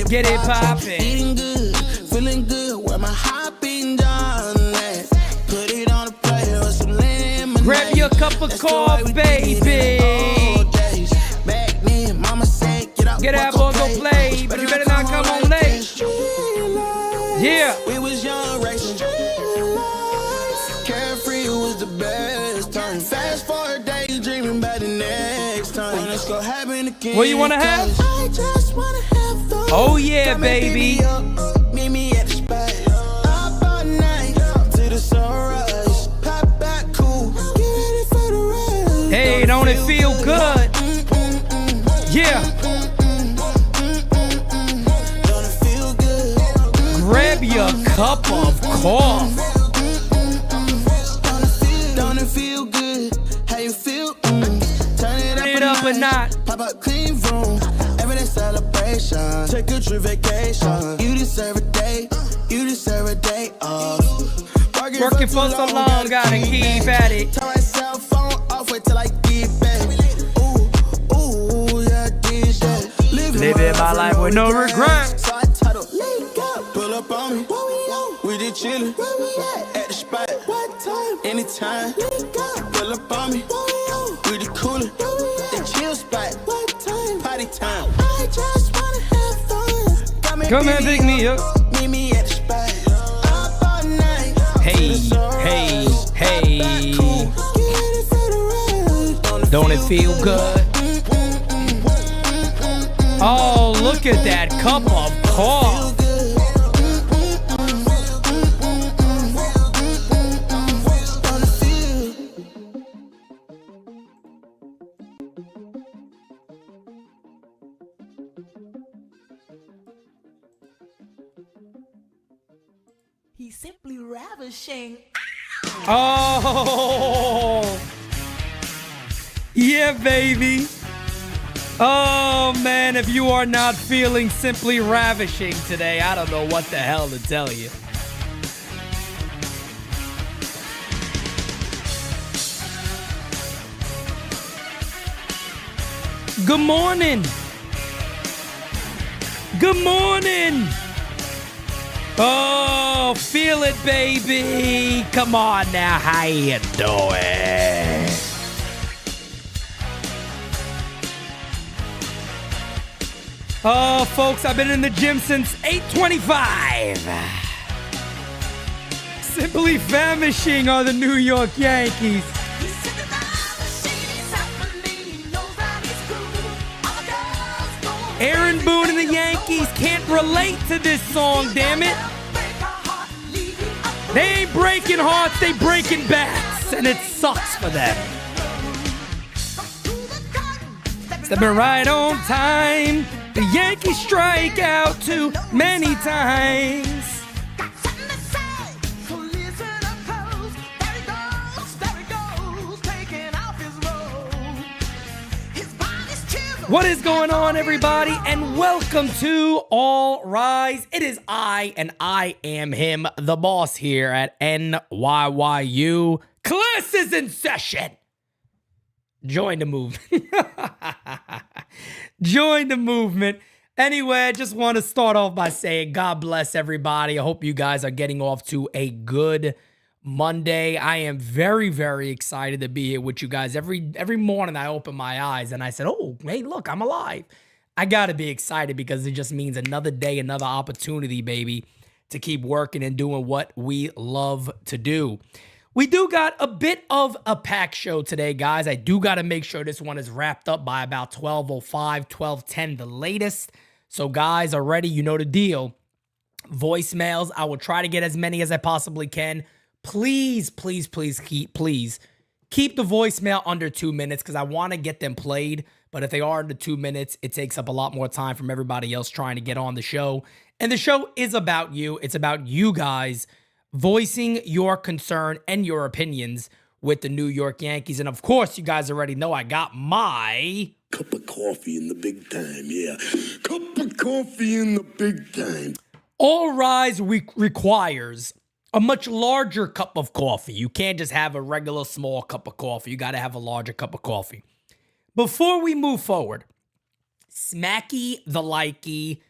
Get it poppin'. Eating good, feeling good. Where my hopping done at? Put it on a plate or some lemonade. Grab your cup of coffee, baby. Back then, mama said, get up. Get that boy, go play, but you better not come home late. Yeah. We was young, racing. Carefree was the best time. Fast forward, daydreaming about the next time. When it's gonna happen again. What you wanna have? I just wanna have. Oh yeah, baby. Meet me at the spot. Up all night to the sunrise. Pop back cool. Get ready for the ride. Hey, don't it feel good? Yeah. Don't it feel good? Grab your cup of coffee. Don't it feel good? How you feel? Turn it up a notch. Pop up clean room. Everyday celebration. Take a trip vacation. You deserve a day. You deserve a day off. Working for so long, gotta keep at it. Turn my cell phone off, wait till I get back. Ooh, ooh, yeah, this shit. Living my life with no regrets. So I title, pull up on me. We did chillin' at the spot. What time? Anytime. Pull up on me. We did coolin'. The chill spot. What time? Party time. I just wanna have fun. Come and pick me up. Meet me at the spot. Up all night. Hey, hey, hey. Don't it feel good? Oh, look at that cup of coffee. He's simply ravishing. Oh, yeah, baby. Oh, man, if you are not feeling simply ravishing today, I don't know what the hell to tell you. Good morning. Good morning. Oh, feel it, baby. Come on now, how you doing? Oh, folks, I've been in the gym since 8:25. Simply famishing are the New York Yankees. Aaron Boone and the Yankees can't relate to this song, damn it. They ain't breaking hearts, they breaking bats, and it sucks for them. Stepping right on time, the Yankees strike out too many times. What is going on, everybody, and welcome to All Rise. It is I, and I am him, the boss here at NYYU. Class is in session. Join the movement. Join the movement. Anyway, I just want to start off by saying God bless everybody. I hope you guys are getting off to a good Monday. I am very, very excited to be here with you guys. Every morning I open my eyes and I said, oh, hey, look, I'm alive. I got to be excited because it just means another day, another opportunity, baby, to keep working and doing what we love to do. We do got a bit of a packed show today, guys. I do got to make sure this one is wrapped up by about 12:05, 12:10, the latest. So, guys, already, you know the deal. voicemails. I will try to get as many as I possibly can. Please keep the voicemail under 2 minutes because I want to get them played. But if they are under 2 minutes, it takes up a lot more time from everybody else trying to get on the show. And the show is about you. It's about you guys voicing your concern and your opinions with the New York Yankees. And of course, you guys already know I got my cup of coffee in the big time, yeah. Cup of coffee in the big time. All Rise requires a much larger cup of coffee. You can't just have a regular small cup of coffee. You got to have a larger cup of coffee. Before we move forward, smacky the likey.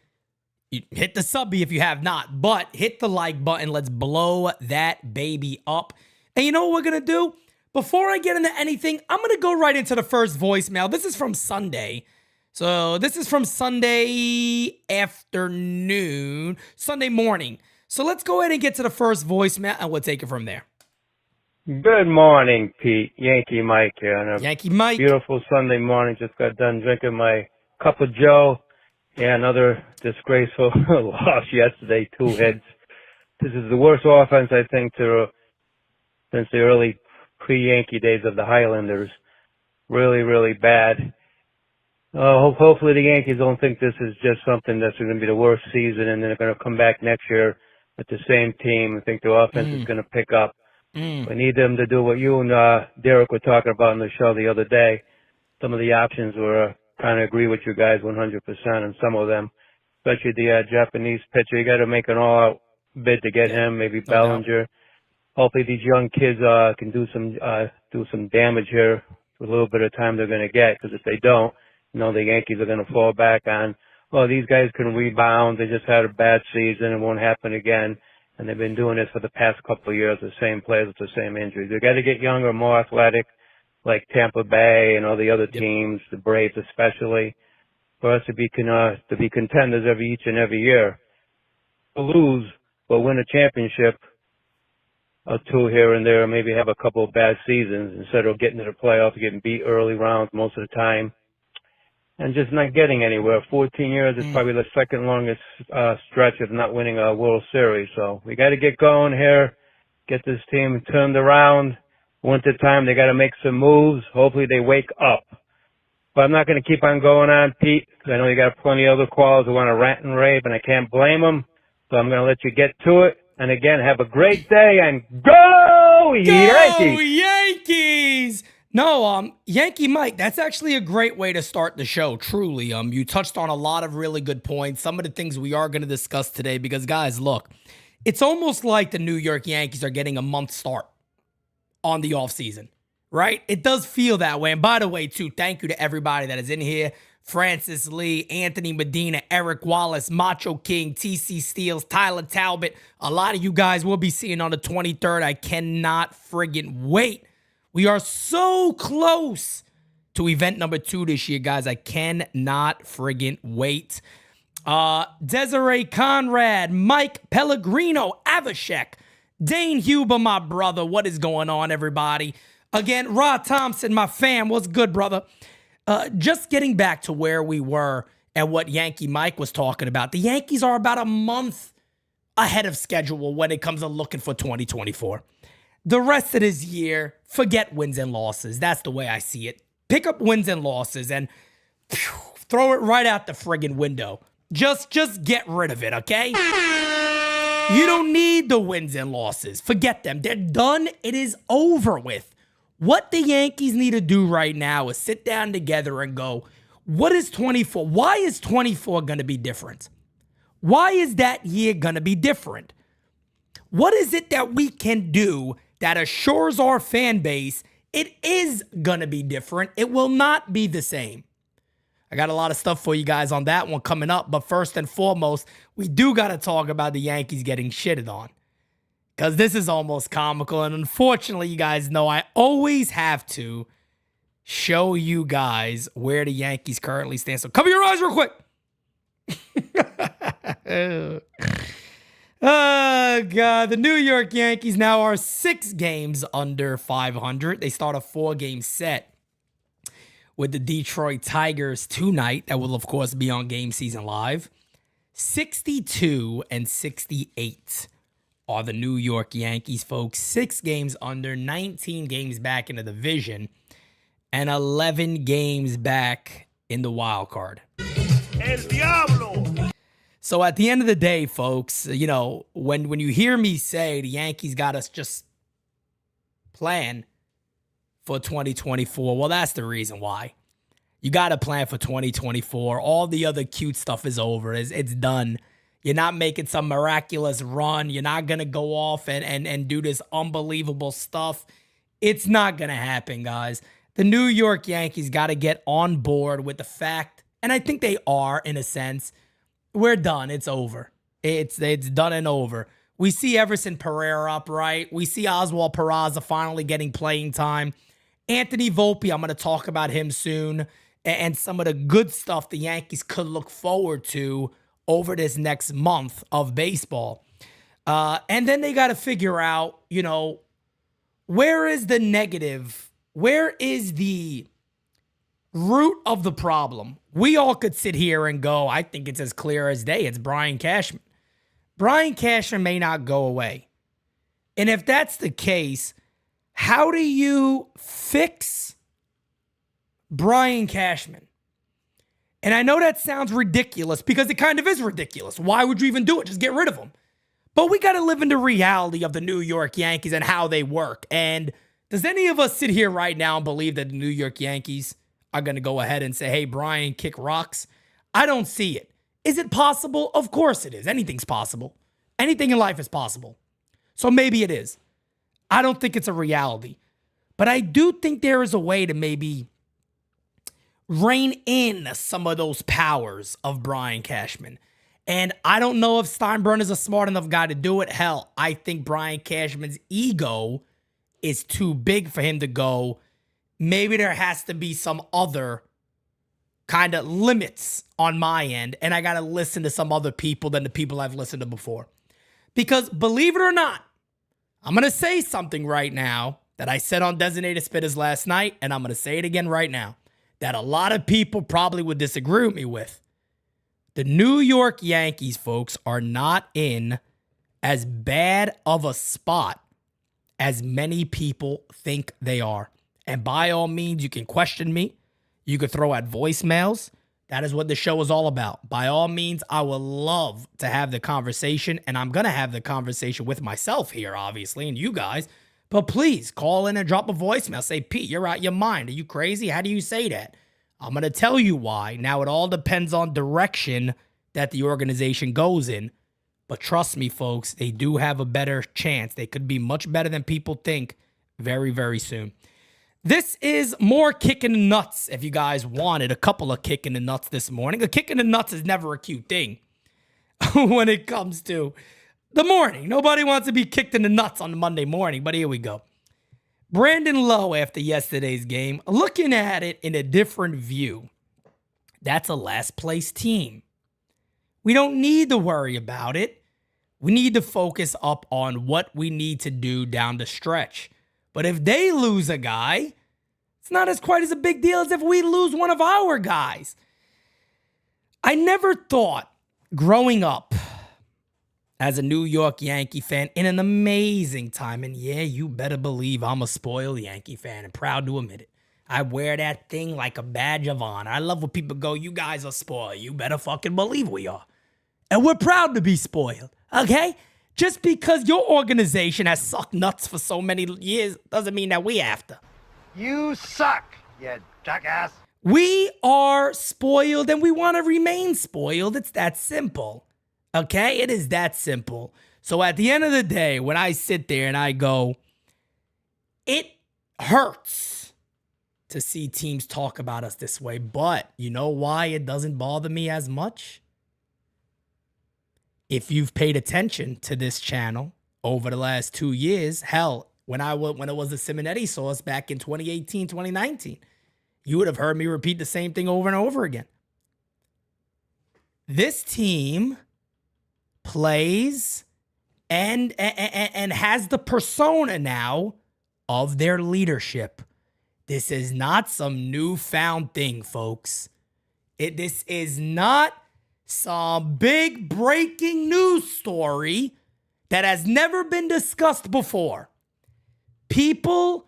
Hit the subby if you have not, but hit the like button. Let's blow that baby up. And you know what we're going to do? Before I get into anything, I'm going to go right into the first voicemail. This is from Sunday. So this is from Sunday afternoon, Sunday morning. So let's go ahead and get to the first voicemail, and we'll take it from there. Good morning, Pete. Yankee Mike here. On a Yankee Mike. Beautiful Sunday morning. Just got done drinking my cup of Joe. Yeah, another disgraceful loss yesterday, 2 hits. This is the worst offense, I think, since the early pre-Yankee days of the Highlanders. Really, really bad. Hopefully the Yankees don't think this is just something that's going to be the worst season and they're going to come back next year with the same team. I think the offense is going to pick up. We need them to do what you and Derek were talking about on the show the other day. Some of the options were kind of agree with you guys 100% on some of them, especially the Japanese pitcher. You got to make an all-out bid to get him, maybe Bellinger. Hopefully these young kids can do some damage here for a little bit of time they're going to get, because if they don't, the Yankees are going to fall back on, well, these guys can rebound. They just had a bad season. It won't happen again. And they've been doing this for the past couple of years, the same players with the same injuries. They got to get younger, more athletic, like Tampa Bay and all the other teams, the Braves especially, for us to be contenders each and every year. To lose, but win a championship or two here and there, maybe have a couple of bad seasons instead of getting to the playoffs, getting beat early rounds most of the time, and just not getting anywhere. 14 years is probably the second longest stretch of not winning a World Series. So we got to get going here, get this team turned around. Winter time, they got to make some moves. Hopefully they wake up. But I'm not going to keep on going on, Pete, because I know you got plenty of other callers who want to rant and rave, and I can't blame them. So I'm going to let you get to it. And again, have a great day and go Yankees! Go Yankees! No, Yankee Mike, that's actually a great way to start the show, truly. You touched on a lot of really good points, some of the things we are going to discuss today, because, guys, look, it's almost like the New York Yankees are getting a month start on the offseason, right? It does feel that way. And by the way, too, thank you to everybody that is in here. Francis Lee, Anthony Medina, Eric Wallace, Macho King, TC Steels, Tyler Talbot. A lot of you guys will be seeing on the 23rd. I cannot friggin' wait. We are so close to event number 2 this year, guys. I cannot friggin' wait. Desiree Conrad, Mike Pellegrino, Avishek, Dane Huber, my brother. What is going on, everybody? Again, Rod Thompson, my fam. What's good, brother? Just getting back to where we were and what Yankee Mike was talking about. The Yankees are about a month ahead of schedule when it comes to looking for 2024. The rest of this year, forget wins and losses. That's the way I see it. Pick up wins and losses and throw it right out the friggin' window. Just get rid of it, okay? You don't need the wins and losses. Forget them. They're done. It is over with. What the Yankees need to do right now is sit down together and go, what is 24? Why is 24 going to be different? Why is that year going to be different? What is it that we can do that assures our fan base it is going to be different? It will not be the same. I got a lot of stuff for you guys on that one coming up. But first and foremost, we do got to talk about the Yankees getting shitted on, because this is almost comical. And unfortunately, you guys know I always have to show you guys where the Yankees currently stand. So cover your eyes real quick. Oh, God. The New York Yankees now are 6 games under 500. They start a 4-game set with the Detroit Tigers tonight. That will, of course, be on Game Season Live. 62-68 are the New York Yankees, folks. 6 games under, 19 games back in the division, and 11 games back in the wild card. El Diablo! So at the end of the day, folks, you know, when you hear me say the Yankees got us just plan for 2024, well, that's the reason why. You got to plan for 2024. All the other cute stuff is over. It's done. You're not making some miraculous run. You're not going to go off and do this unbelievable stuff. It's not going to happen, guys. The New York Yankees got to get on board with the fact, and I think they are in a sense, we're done. It's over. It's done and over. We see Everson Pereira up, right? We see Oswald Peraza finally getting playing time. Anthony Volpe, I'm going to talk about him soon, and some of the good stuff the Yankees could look forward to over this next month of baseball. And then they got to figure out, you know, where is the negative? Where is the root of the problem? We all could sit here and go, I think it's as clear as day. It's Brian Cashman. Brian Cashman may not go away. And if that's the case, how do you fix Brian Cashman? And I know that sounds ridiculous because it kind of is ridiculous. Why would you even do it? Just get rid of him. But we got to live in the reality of the New York Yankees and how they work. And does any of us sit here right now and believe that the New York Yankees are going to go ahead and say, hey, Brian, kick rocks? I don't see it. Is it possible? Of course it is. Anything's possible. Anything in life is possible. So maybe it is. I don't think it's a reality. But I do think there is a way to maybe rein in some of those powers of Brian Cashman. And I don't know if Steinbrenner's a smart enough guy to do it. Hell, I think Brian Cashman's ego is too big for him to go. Maybe there has to be some other kind of limits on my end, and I got to listen to some other people than the people I've listened to before. Because believe it or not, I'm going to say something right now that I said on Designated Spitters last night, and I'm going to say it again right now, that a lot of people probably would disagree with me with. The New York Yankees, folks, are not in as bad of a spot as many people think they are. And by all means, you can question me. You could throw out voicemails. That is what the show is all about. By all means, I would love to have the conversation, and I'm going to have the conversation with myself here, obviously, and you guys. But please, call in and drop a voicemail. Say, Pete, you're out your mind. Are you crazy? How do you say that? I'm going to tell you why. Now, it all depends on direction that the organization goes in. But trust me, folks, they do have a better chance. They could be much better than people think very, very soon. This is more kick in the nuts, if you guys wanted a couple of kick in the nuts this morning. A kick in the nuts is never a cute thing when it comes to the morning. Nobody wants to be kicked in the nuts on the Monday morning, but here we go. Brandon Lowe, after yesterday's game, looking at it in a different view. That's a last place team. We don't need to worry about it. We need to focus up on what we need to do down the stretch. But if they lose a guy, it's not as quite as a big deal as if we lose one of our guys. I never thought growing up as a New York Yankee fan in an amazing time, and yeah, you better believe I'm a spoiled Yankee fan and proud to admit it. I wear that thing like a badge of honor. I love when people go, you guys are spoiled. You better fucking believe we are. And we're proud to be spoiled, okay? Just because your organization has sucked nuts for so many years doesn't mean that we have to. You suck, you jackass. We are spoiled and we want to remain spoiled. It's that simple. Okay? It is that simple. So at the end of the day, when I sit there and I go, it hurts to see teams talk about us this way. But you know why it doesn't bother me as much? If you've paid attention to this channel over the last 2 years, hell, when it was the Simonetti sauce back in 2018, 2019, you would have heard me repeat the same thing over and over again. This team plays and has the persona now of their leadership. This is not some newfound thing, folks. This is not some big breaking news story that has never been discussed before. Leaders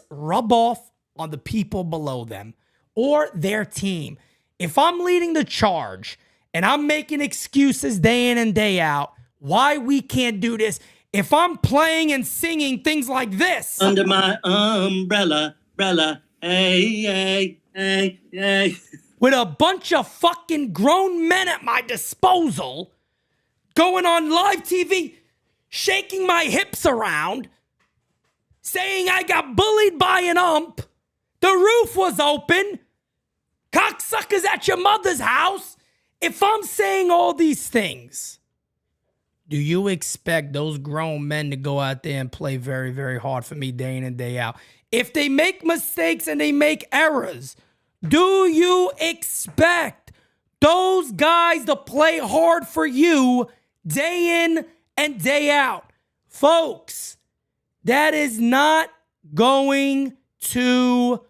rub off on the people below them or their team. If I'm leading the charge and I'm making excuses day in and day out why we can't do this, if I'm playing and singing things like this. Under my umbrella, hey. With a bunch of fucking grown men at my disposal, going on live TV, shaking my hips around, saying I got bullied by an ump, the roof was open, cocksuckers at your mother's house. If I'm saying all these things, do you expect those grown men to go out there and play very, very hard for me day in and day out? If they make mistakes and they make errors, do you expect those guys to play hard for you day in and day out? Folks, that is not going to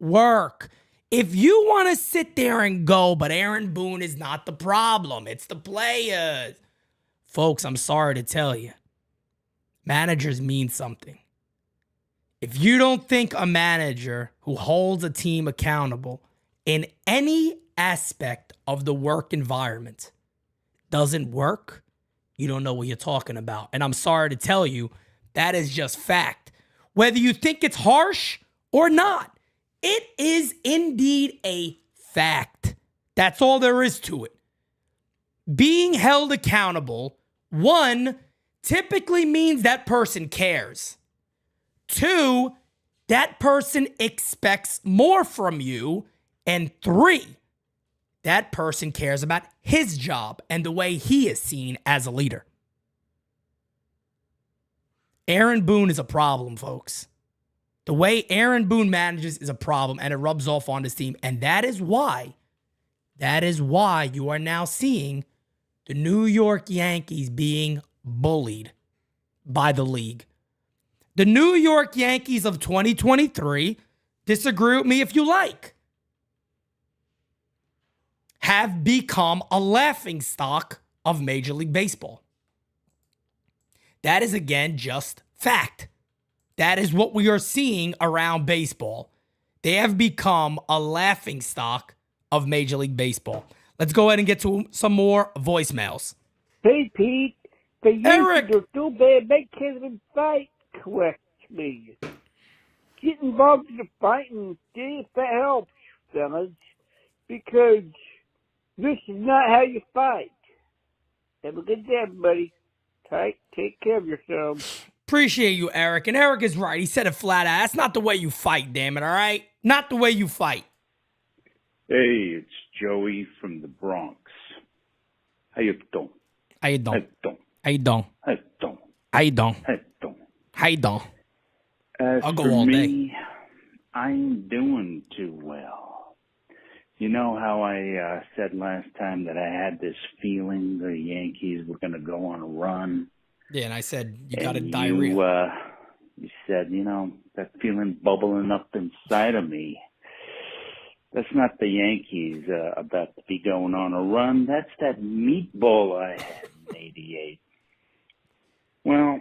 work. If you want to sit there and go, but Aaron Boone is not the problem, it's the players. Folks, I'm sorry to tell you, managers mean something. If you don't think a manager who holds a team accountable in any aspect of the work environment doesn't work, you don't know what you're talking about. And I'm sorry to tell you, that is just fact. Whether you think it's harsh or not, it is indeed a fact. That's all there is to it. Being held accountable, one, typically means that person cares. Two, that person expects more from you. And three, that person cares about his job and the way he is seen as a leader. Aaron Boone is a problem, folks. The way Aaron Boone manages is a problem, and it rubs off on his team. And that is why you are now seeing the New York Yankees being bullied by the league. The New York Yankees of 2023, disagree with me if you like, have become a laughingstock of Major League Baseball. That is, again, just fact. That is what we are seeing around baseball. They have become a laughingstock of Major League Baseball. Let's go ahead and get to some more voicemails. Hey, Pete. The Eric. Yankees are too bad they can't even fight correctly. Get involved in the fight and see if that helps, fellas. Because this is not how you fight. Have a good day, everybody. Take care of yourselves. Appreciate you, Eric. And Eric is right. He said it flat out. That's not the way you fight, damn it, all right? Not the way you fight. Hey, it's Joey from the Bronx. How you doing? How you doing? How you doing? How you doing? How you doing? How you doing? How you doing? How you doing? I'll go for all me, day. I ain't doing too well. You know how I said last time that I had this feeling the Yankees were going to go on a run? Yeah, and I said, you got a And diarrhea. You said, that feeling bubbling up inside of me. That's not the Yankees about to be going on a run. That's that meatball I had in '88. Well,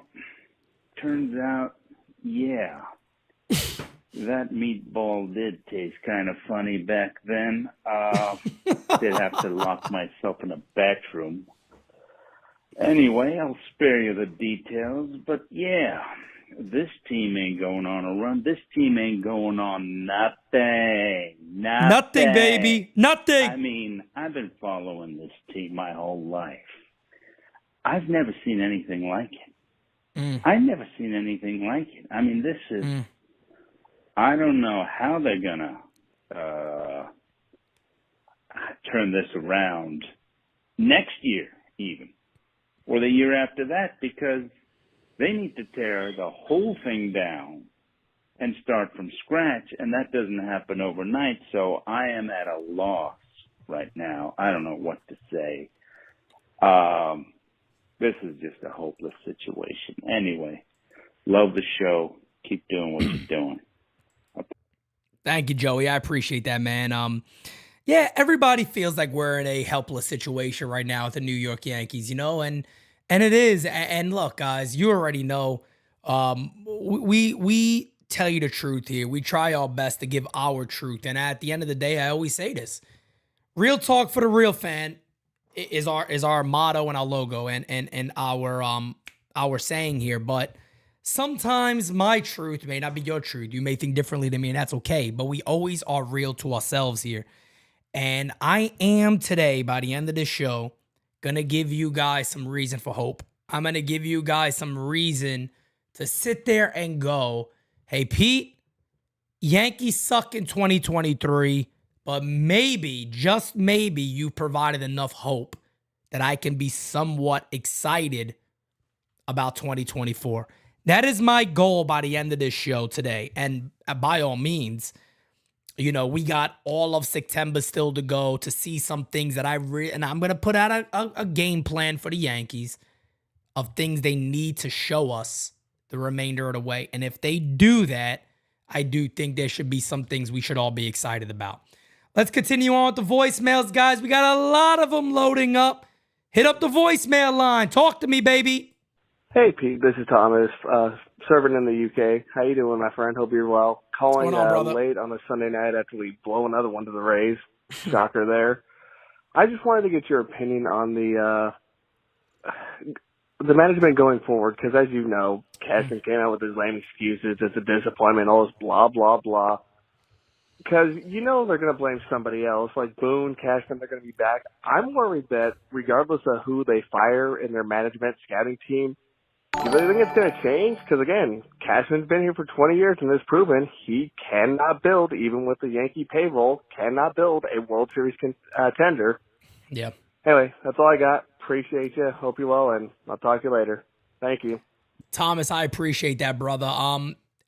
turns out, yeah, that meatball did taste kind of funny back then. Did have to lock myself in a bathroom. Anyway, I'll spare you the details, but yeah, this team ain't going on a run. This team ain't going on nothing. Nothing, baby. Nothing. I mean, I've been following this team my whole life. I've never seen anything like it. I've never seen anything like it. I mean, this is, I don't know how they're going to turn this around next year even, or the year after that, because they need to tear the whole thing down and start from scratch, and that doesn't happen overnight. So I am at a loss right now. I don't know what to say. This is just a hopeless situation. Anyway, love the show. Keep doing what you're doing. Thank you, Joey. I appreciate that, man. Yeah, everybody feels like we're in a helpless situation right now with the New York Yankees, and it is. And look, guys, you already know, we tell you the truth here. We try our best to give our truth, and at the end of the day, I always say this: real talk for the real fan is our motto and our logo and our saying here. But sometimes my truth may not be your truth. You may think differently than me, and that's okay. But we always are real to ourselves here. And I am today, by the end of this show, going to give you guys some reason for hope. I'm going to give you guys some reason to sit there and go, hey, Pete, Yankees suck in 2023, but maybe, just maybe, you provided enough hope that I can be somewhat excited about 2024. That is my goal by the end of this show today. And by all means, we got all of September still to go to see some things that and I'm going to put out a game plan for the Yankees of things they need to show us the remainder of the way. And if they do that, I do think there should be some things we should all be excited about. Let's continue on with the voicemails, guys. We got a lot of them loading up. Hit up the voicemail line. Talk to me, baby. Hey, Pete. This is Thomas, serving in the UK. How you doing, my friend? Hope you're well. Calling late on a Sunday night after we blow another one to the Rays. Shocker there. I just wanted to get your opinion on the management going forward, because as you know, Cashman came out with his lame excuses. It's a disappointment, all this blah, blah, blah. Because they're going to blame somebody else, like Boone, Cashman, they're going to be back. I'm worried that regardless of who they fire in their management scouting team, you really think it's going to change? Because, again, Cashman's been here for 20 years and has proven he cannot build, even with the Yankee payroll, cannot build a World Series contender. Yeah. Anyway, that's all I got. Appreciate you. Hope you're well, and I'll talk to you later. Thank you. Thomas, I appreciate that, brother.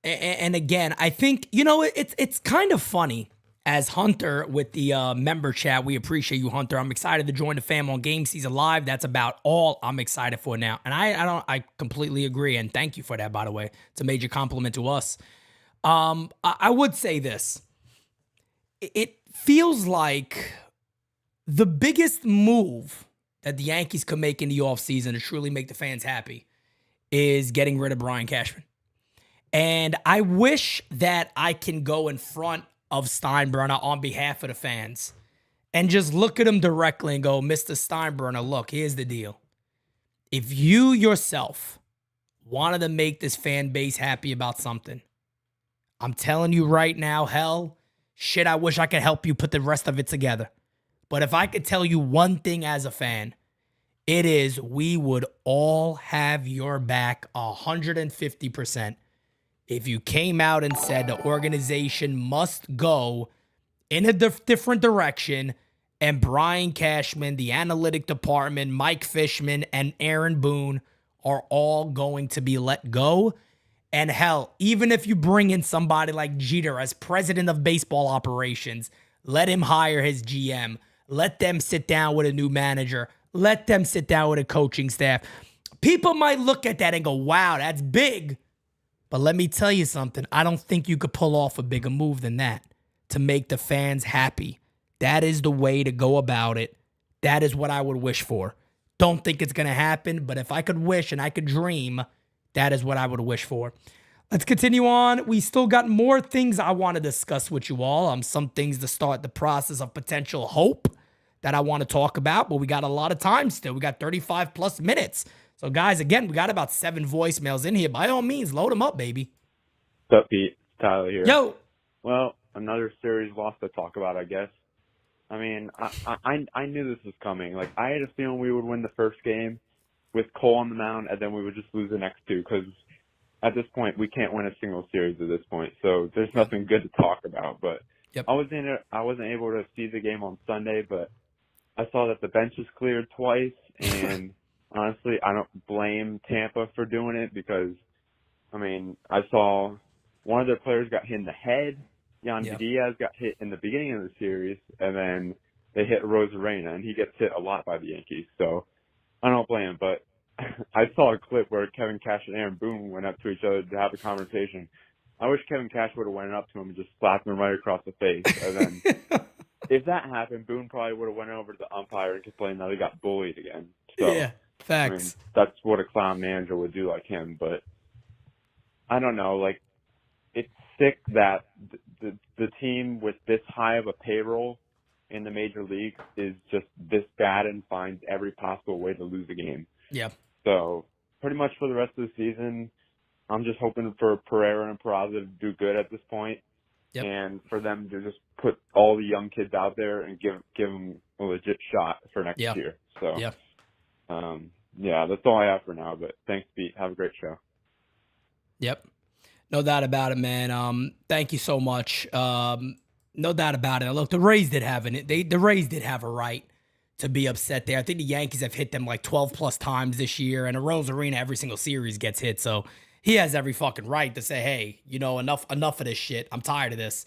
And again, I think, it's kind of funny. As Hunter with the member chat, we appreciate you, Hunter. I'm excited to join the fam on Game Season Live. That's about all I'm excited for now. And I completely agree. And thank you for that, by the way. It's a major compliment to us. I would say this. It feels like the biggest move that the Yankees could make in the offseason to truly make the fans happy is getting rid of Brian Cashman. And I wish that I can go in front of Steinbrenner on behalf of the fans and just look at him directly and go, Mr. Steinbrenner, look, here's the deal. If you yourself wanted to make this fan base happy about something, I'm telling you right now, I wish I could help you put the rest of it together. But if I could tell you one thing as a fan, it is we would all have your back 150%. If you came out and said the organization must go in a different direction and Brian Cashman, the analytic department, Mike Fishman, and Aaron Boone are all going to be let go. And even if you bring in somebody like Jeter as president of baseball operations, let him hire his GM. Let them sit down with a new manager. Let them sit down with a coaching staff. People might look at that and go, wow, that's big. But let me tell you something. I don't think you could pull off a bigger move than that to make the fans happy. That is the way to go about it. That is what I would wish for. Don't think it's going to happen, but if I could wish and I could dream, that is what I would wish for. Let's continue on. We still got more things I want to discuss with you all. Some things to start the process of potential hope that I want to talk about, but we got a lot of time still. We got 35 plus minutes. So, guys, again, we got about 7 voicemails in here. By all means, load them up, baby. What's up, Pete? It's Tyler here. Yo. Well, another series loss to talk about, I guess. I mean, I knew this was coming. Like, I had a feeling we would win the first game with Cole on the mound, and then we would just lose the next 2 because at this point, we can't win a single series at this point. So there's nothing good to talk about. But I wasn't able to see the game on Sunday, but I saw that the bench was cleared twice, and honestly, I don't blame Tampa for doing it because, I mean, I saw one of their players got hit in the head. Yandy Diaz got hit in the beginning of the series, and then they hit Rosarena, and he gets hit a lot by the Yankees. So I don't blame him, but I saw a clip where Kevin Cash and Aaron Boone went up to each other to have a conversation. I wish Kevin Cash would have went up to him and just slapped him right across the face. And then if that happened, Boone probably would have went over to the umpire and complained that he got bullied again. So, yeah, facts. I mean, that's what a clown manager would do like him. But I don't know. Like, it's sick that the team with this high of a payroll in the major leagues is just this bad and finds every possible way to lose a game. Yeah. So pretty much for the rest of the season, I'm just hoping for Pereira and Peraza to do good at this point. Yep. And for them to just put all the young kids out there and give them a legit shot for next year. So, yeah, that's all I have for now. But thanks, Pete. Have a great show. Yep. No doubt about it, man. Thank you so much. No doubt about it. Look, the Rays did have the Rays did have a right to be upset there. I think the Yankees have hit them like 12 plus times this year, and Rose Arena every single series gets hit. So he has every fucking right to say, hey, enough of this shit. I'm tired of this.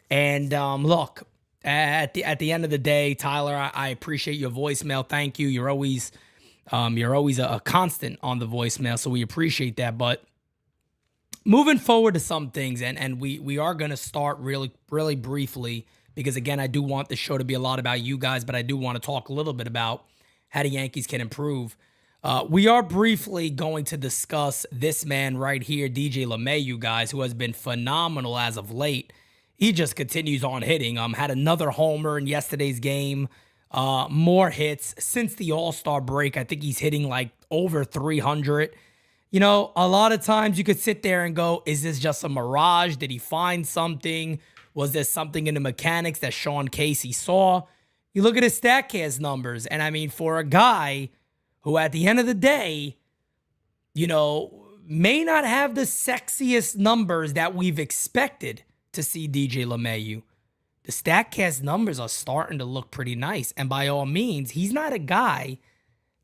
And look, at the end of the day, Tyler, I appreciate your voicemail. Thank you. You're always a constant on the voicemail, so we appreciate that. But moving forward to some things, and we are going to start really, really briefly, because, again, I do want the show to be a lot about you guys, but I do want to talk a little bit about how the Yankees can improve. We are briefly going to discuss this man right here, DJ LeMahieu, guys, who has been phenomenal as of late. He just continues on hitting. Had another homer in yesterday's game. More hits since the All-Star break. I think he's hitting like over 300. A lot of times you could sit there and go, is this just a mirage? Did he find something? Was there something in the mechanics that Sean Casey saw? You look at his StatCast numbers, and I mean, for a guy who at the end of the day, may not have the sexiest numbers that we've expected to see DJ LeMahieu, the StatCast numbers are starting to look pretty nice. And by all means, he's not a guy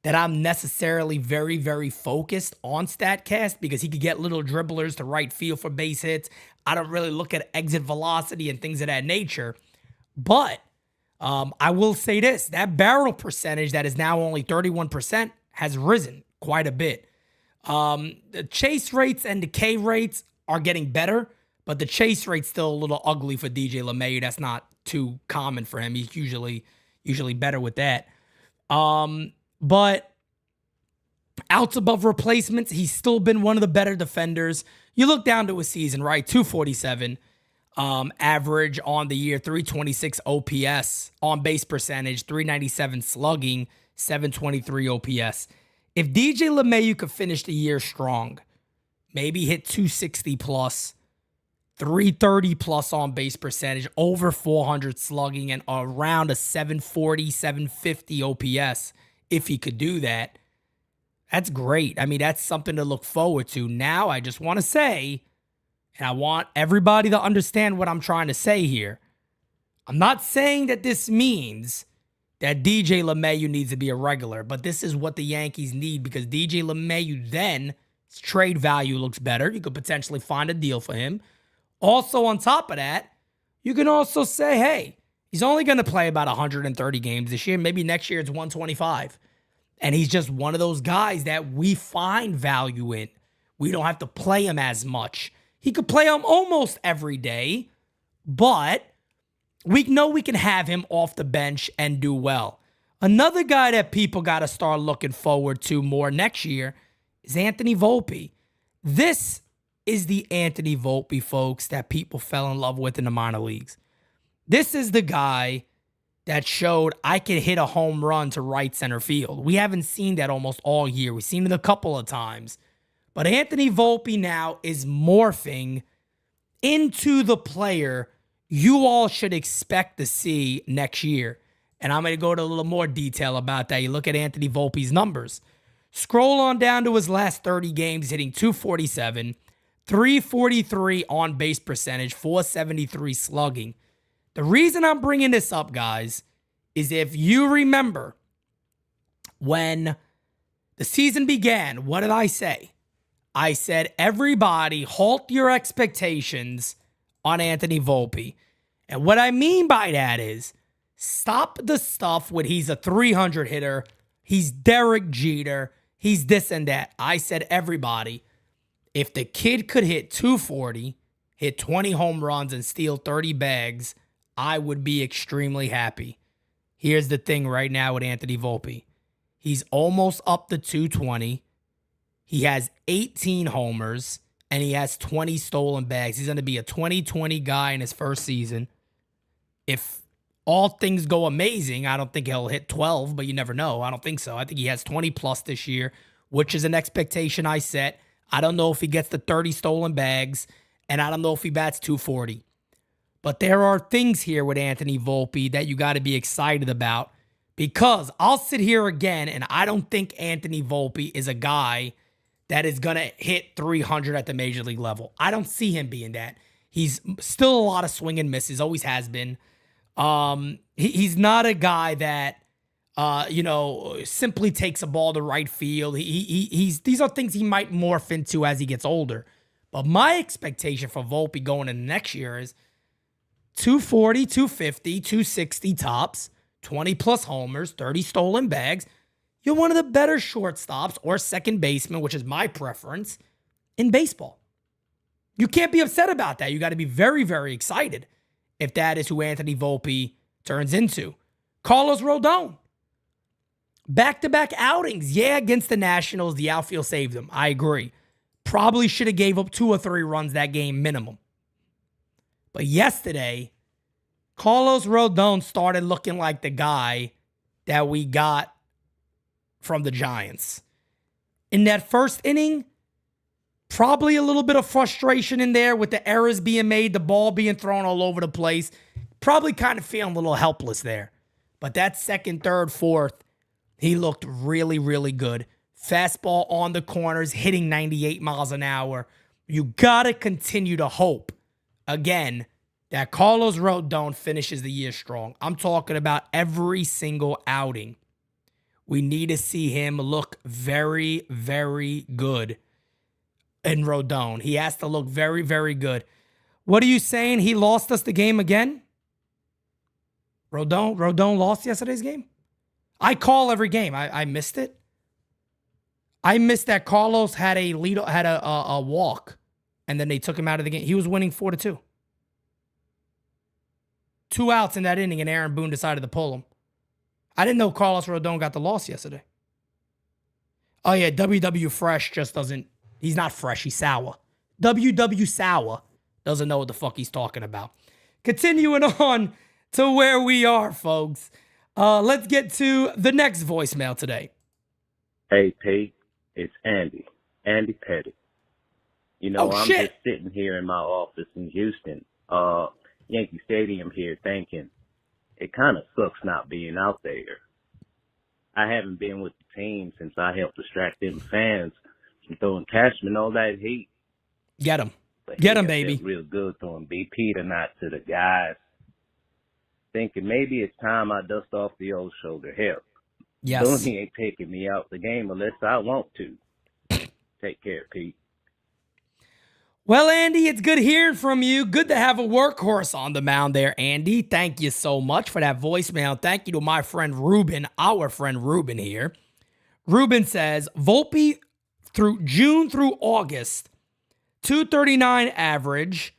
that I'm necessarily very, very focused on StatCast, because he could get little dribblers to right field for base hits. I don't really look at exit velocity and things of that nature. But I will say this, that barrel percentage that is now only 31% has risen quite a bit. The chase rates and the K rates are getting better, but the chase rate's still a little ugly for DJ LeMahieu. That's not too common for him. He's usually better with that. But outs above replacements, he's still been one of the better defenders. You look down to his season, right? 247 average on the year, 326 OPS, on base percentage, 397 slugging, 723 OPS. If DJ LeMahieu could finish the year strong, maybe hit 260 plus, 330 plus on base percentage, over 400 slugging, and around a 740, 750 OPS, if he could do that, that's great. I mean, that's something to look forward to. Now, I just want to say, and I want everybody to understand what I'm trying to say here. I'm not saying that this means that DJ LeMahieu needs to be a regular, but this is what the Yankees need, because DJ LeMahieu, then his trade value looks better. You could potentially find a deal for him. Also, on top of that, you can also say, hey, he's only going to play about 130 games this year. Maybe next year it's 125. And he's just one of those guys that we find value in. We don't have to play him as much. He could play him almost every day, but we know we can have him off the bench and do well. Another guy that people got to start looking forward to more next year is Anthony Volpe. This is the Anthony Volpe, folks, that people fell in love with in the minor leagues. This is the guy that showed I can hit a home run to right center field. We haven't seen that almost all year. We've seen it a couple of times. But Anthony Volpe now is morphing into the player you all should expect to see next year. And I'm going to go to a little more detail about that. You look at Anthony Volpe's numbers. Scroll on down to his last 30 games, hitting 247, 343 on base percentage, 473 slugging. The reason I'm bringing this up, guys, is if you remember when the season began, what did I say? I said, everybody halt your expectations on Anthony Volpe. And what I mean by that is stop the stuff with he's a 300 hitter, he's Derek Jeter, he's this and that. I said, everybody, if the kid could hit 240, hit 20 home runs, and steal 30 bags, I would be extremely happy. Here's the thing right now with Anthony Volpe. He's almost up to 220. He has 18 homers, and he has 20 stolen bags. He's going to be a 20-20 guy in his first season. If all things go amazing, I don't think he'll hit 12, but you never know. I don't think so. I think he has 20 plus this year, which is an expectation I set. I don't know if he gets the 30 stolen bags, and I don't know if he bats 240. But there are things here with Anthony Volpe that you got to be excited about, because I'll sit here again, and I don't think Anthony Volpe is a guy that is going to hit 300 at the major league level. I don't see him being that. He's still a lot of swing and misses, always has been. He's not a guy that, simply takes a ball to right field. These are things he might morph into as he gets older. But my expectation for Volpe going into next year is 240, 250, 260 tops, 20 plus homers, 30 stolen bags. You're one of the better shortstops or second baseman, which is my preference, in baseball. You can't be upset about that. You got to be very, very excited if that is who Anthony Volpe turns into. Carlos Rodon. Back-to-back outings. Yeah, against the Nationals, the outfield saved him. I agree. Probably should have gave up 2 or 3 runs that game minimum. But yesterday, Carlos Rodon started looking like the guy that we got from the Giants. In that first inning, probably a little bit of frustration in there with the errors being made, the ball being thrown all over the place. Probably kind of feeling a little helpless there. But that second, third, fourth, he looked really, really good. Fastball on the corners, hitting 98 miles an hour. You got to continue to hope, again, that Carlos Rodon finishes the year strong. I'm talking about every single outing. We need to see him look very, very good in Rodon. He has to look very, very good. What are you saying? He lost us the game again? Rodon lost yesterday's game? I call every game. I missed it. I missed that Carlos had a lead, had a walk, and then they took him out of the game. He was winning 4-2. 2 outs in that inning, and Aaron Boone decided to pull him. I didn't know Carlos Rodon got the loss yesterday. Oh, yeah, WW Fresh just doesn't... He's not fresh, he's sour. WW Sour doesn't know what the fuck he's talking about. Continuing on to where we are, folks. Let's get to the next voicemail today. Hey, Pete, it's Andy Petty. I'm just sitting here in my office in Houston, Yankee Stadium here, thinking it kind of sucks not being out there. I haven't been with the team since I helped distract them fans from throwing Cashman all that heat. Get him. Get him, baby. Real good throwing BP tonight to the guys. Thinking maybe it's time I dust off the old shoulder help. Yes. Booney ain't taking me out the game unless I want to. Take care, Pete. Well, Andy, it's good hearing from you. Good to have a workhorse on the mound there, Andy. Thank you so much for that voicemail. Thank you to my friend Ruben, our friend Ruben here. Ruben says, Volpe through June through August, 239 average,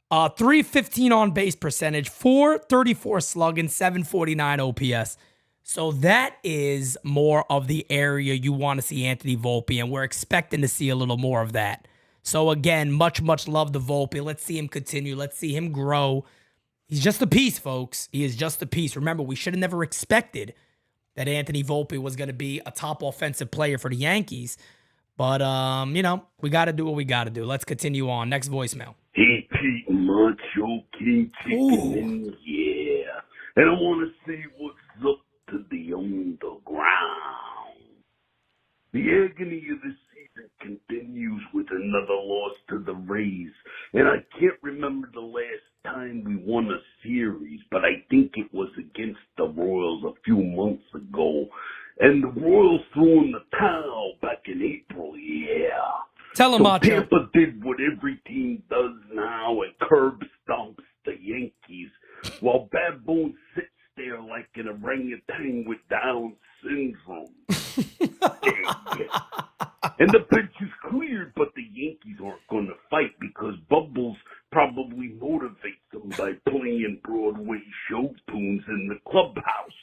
315 on base percentage, 434 slugging, 749 OPS. So that is more of the area you want to see Anthony Volpe, and we're expecting to see a little more of that. So again, much, much love to Volpe. Let's see him continue. Let's see him grow. He's just a piece, folks. He is just a piece. Remember, we should have never expected that Anthony Volpe was going to be a top offensive player for the Yankees. But, we got to do what we got to do. Let's continue on. Next voicemail. Hey, Pete, Macho King Chicken, yeah. And I want to see what's up to the underground. The agony of the season continues with another loss to the Rays. And I can't remember the last time we won a series, but I think it was against the Royals a few months ago. And the Royals threw in the towel back in April, yeah. Tell him, Macho. Tampa did what every team does now and curb stomps the Yankees, while Baboon sits there like an orangutan with Down syndrome. And the pitch is cleared, but the Yankees aren't going to fight because Bubbles probably motivates them by playing playing Broadway show tunes in the clubhouse.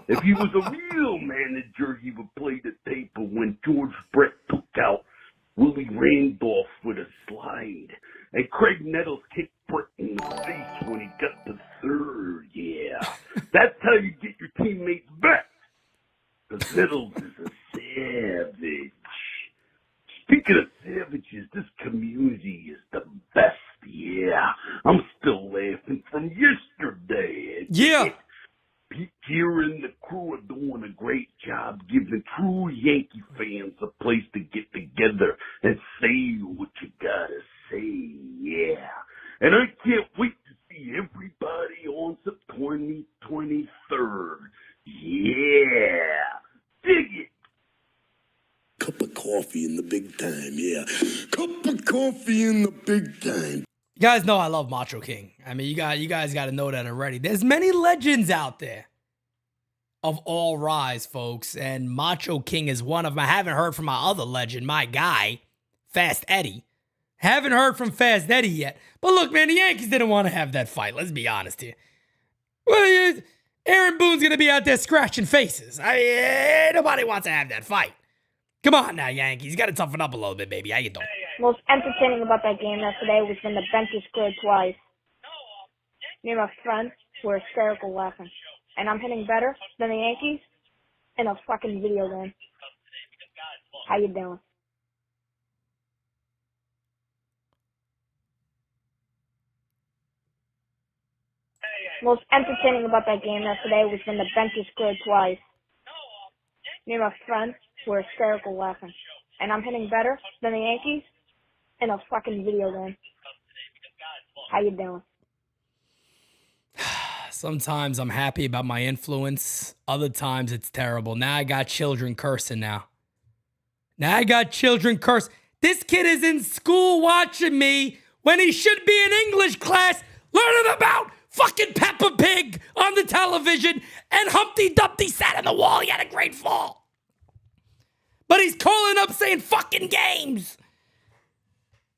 If he was a real manager, he would play the tape of when George Brett took out Willie Randolph with a slide. And Craig Nettles kicked Brett in the face when he got to third. Yeah, that's how you get your teammates back. Because Nettles is a savage. Speaking of savages, this community is the best. Yeah, I'm still laughing from yesterday. Yeah. Pete here and the crew are doing a great job giving true Yankee fans a place to get together and say what you gotta say. Yeah. And I can't wait to see everybody on September 23rd. Yeah. Dig it. Cup of coffee in the big time, yeah. Cup of coffee in the big time. You guys know I love Macho King. I mean, you guys got to know that already. There's many legends out there of all rise, folks, and Macho King is one of them. I haven't heard from my other legend, my guy, Fast Eddie. Haven't heard from Fast Eddie yet. But look, man, the Yankees didn't want to have that fight. Let's be honest here. Well, Aaron Boone's going to be out there scratching faces. I mean, nobody wants to have that fight. Come on now, Yankees. You got to toughen up a little bit, baby. How you doing? Most entertaining about that game yesterday was when the benches scored twice. Me and my friends were hysterical laughing. And I'm hitting better than the Yankees in a fucking video game. How you doing? Most entertaining about that game yesterday was when the benches scored twice. Me and my friends were hysterical laughing. And I'm hitting better than the Yankees in a fucking video game. How you doing? Sometimes I'm happy about my influence. Other times it's terrible. Now I got children cursing now. This kid is in school watching me when he should be in English class learning about fucking Peppa Pig on the television and Humpty Dumpty sat on the wall. He had a great fall. But he's calling up saying fucking games.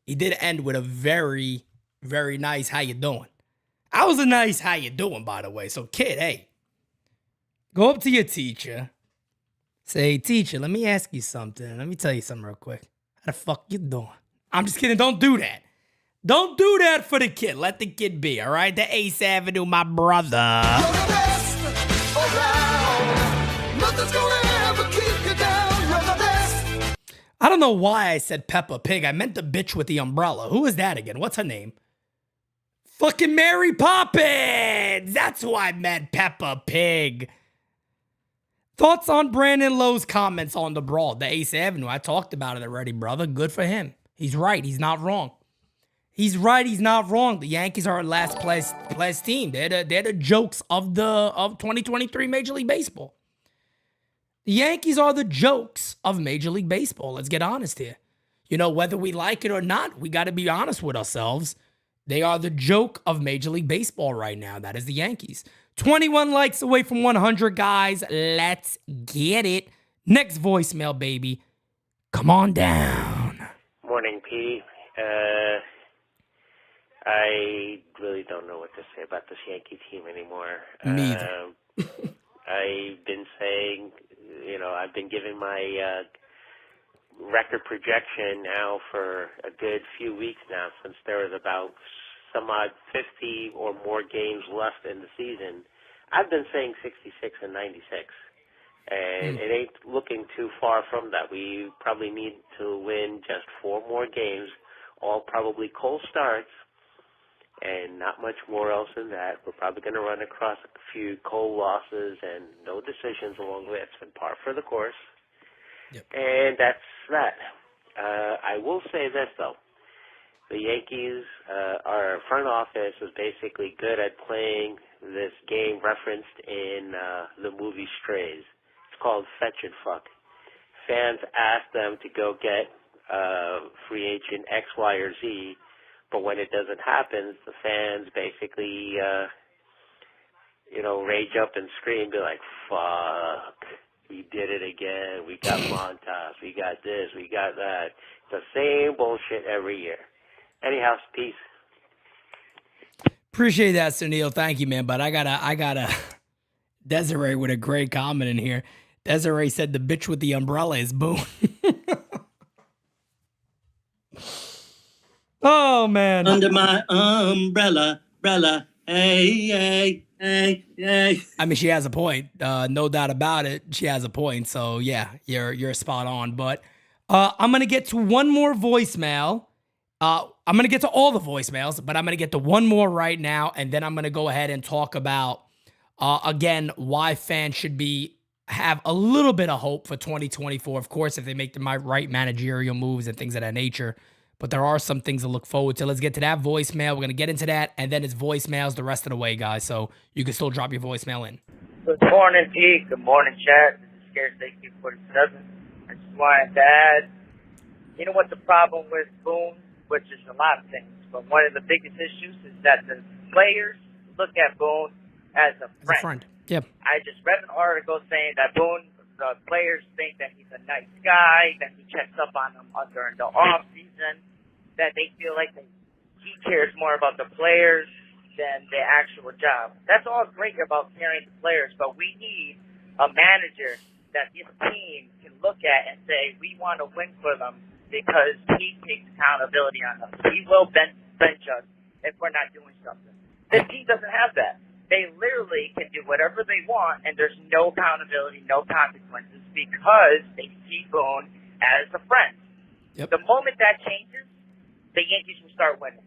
He did end with a very, very nice how you doing. I was a nice how you doing, by the way. So, kid, hey, go up to your teacher. Say, teacher, let me ask you something. Let me tell you something real quick. How the fuck you doing? I'm just kidding. Don't do that. Don't do that for the kid. Let the kid be, all right? The Ace Avenue, my brother. You're the best around. Nothing's gonna ever keep you down. You're the best. I don't know why I said Peppa Pig. I meant the bitch with the umbrella. Who is that again? What's her name? Fucking Mary Poppins. That's who I meant, Peppa Pig. Thoughts on Brandon Lowe's comments on the brawl, the Ace Avenue? I talked about it already, brother. Good for him. He's right. He's not wrong. He's right. He's not wrong. The Yankees are a last place team. They're the jokes of 2023 Major League Baseball. The Yankees are the jokes of Major League Baseball. Let's get honest here. You know, whether we like it or not, we got to be honest with ourselves. They are the joke of Major League Baseball right now. That is the Yankees. 21 likes away from 100, guys. Let's get it. Next voicemail, baby. Come on down. Morning, P. I really don't know what to say about this Yankee team anymore. Neither. I've been saying, I've been giving my record projection now for a good few weeks now, since there was about some odd 50 or more games left in the season. I've been saying 66 and 96, and it ain't looking too far from that. We probably need to win just 4 more games, all probably cold starts, and not much more else than that. We're probably going to run across a few cold losses and no decisions along the way. It's been par for the course. Yep. And that's that. I will say this, though. The Yankees, our front office is basically good at playing this game referenced in the movie Strays. It's called Fetch and Fuck. Fans ask them to go get free agent X, Y, or Z, but when it doesn't happen, the fans basically, rage up and scream, be like, fuck. We did it again. We got Montas. We got this. We got that. It's the same bullshit every year. Anyhow, peace. Appreciate that, Sunil. Thank you, man. But I gotta Desiree with a great comment in here. Desiree said the bitch with the umbrella is Boone. Oh, man. Under my umbrella, hey. I mean, she has a point. No doubt about it. She has a point. So, yeah, you're spot on. But I'm going to get to one more voicemail. I'm going to get to all the voicemails, but I'm going to get to one more right now. And then I'm going to go ahead and talk about, again, why fans should have a little bit of hope for 2024. Of course, if they make the right managerial moves and things of that nature. But there are some things to look forward to. Let's get to that voicemail. We're going to get into that, and then it's voicemails the rest of the way, guys. So you can still drop your voicemail in. Good morning, Pete. Good morning, chat. This is Scared Safety 47. I just wanted to add, you know what the problem with Boone, which is a lot of things, but one of the biggest issues is that the players look at Boone as a friend. Yep. I just read an article saying that Boone, the players think that he's a nice guy, that he checks up on them during the off season, that they feel like he cares more about the players than the actual job. That's all great about caring the players, but we need a manager that his team can look at and say, we want to win for them because he takes accountability on us. He will bench us if we're not doing something. This team doesn't have that. They literally can do whatever they want, and there's no accountability, no consequences, because they see Boone as a friend. Yep. The moment that changes, the Yankees will start winning.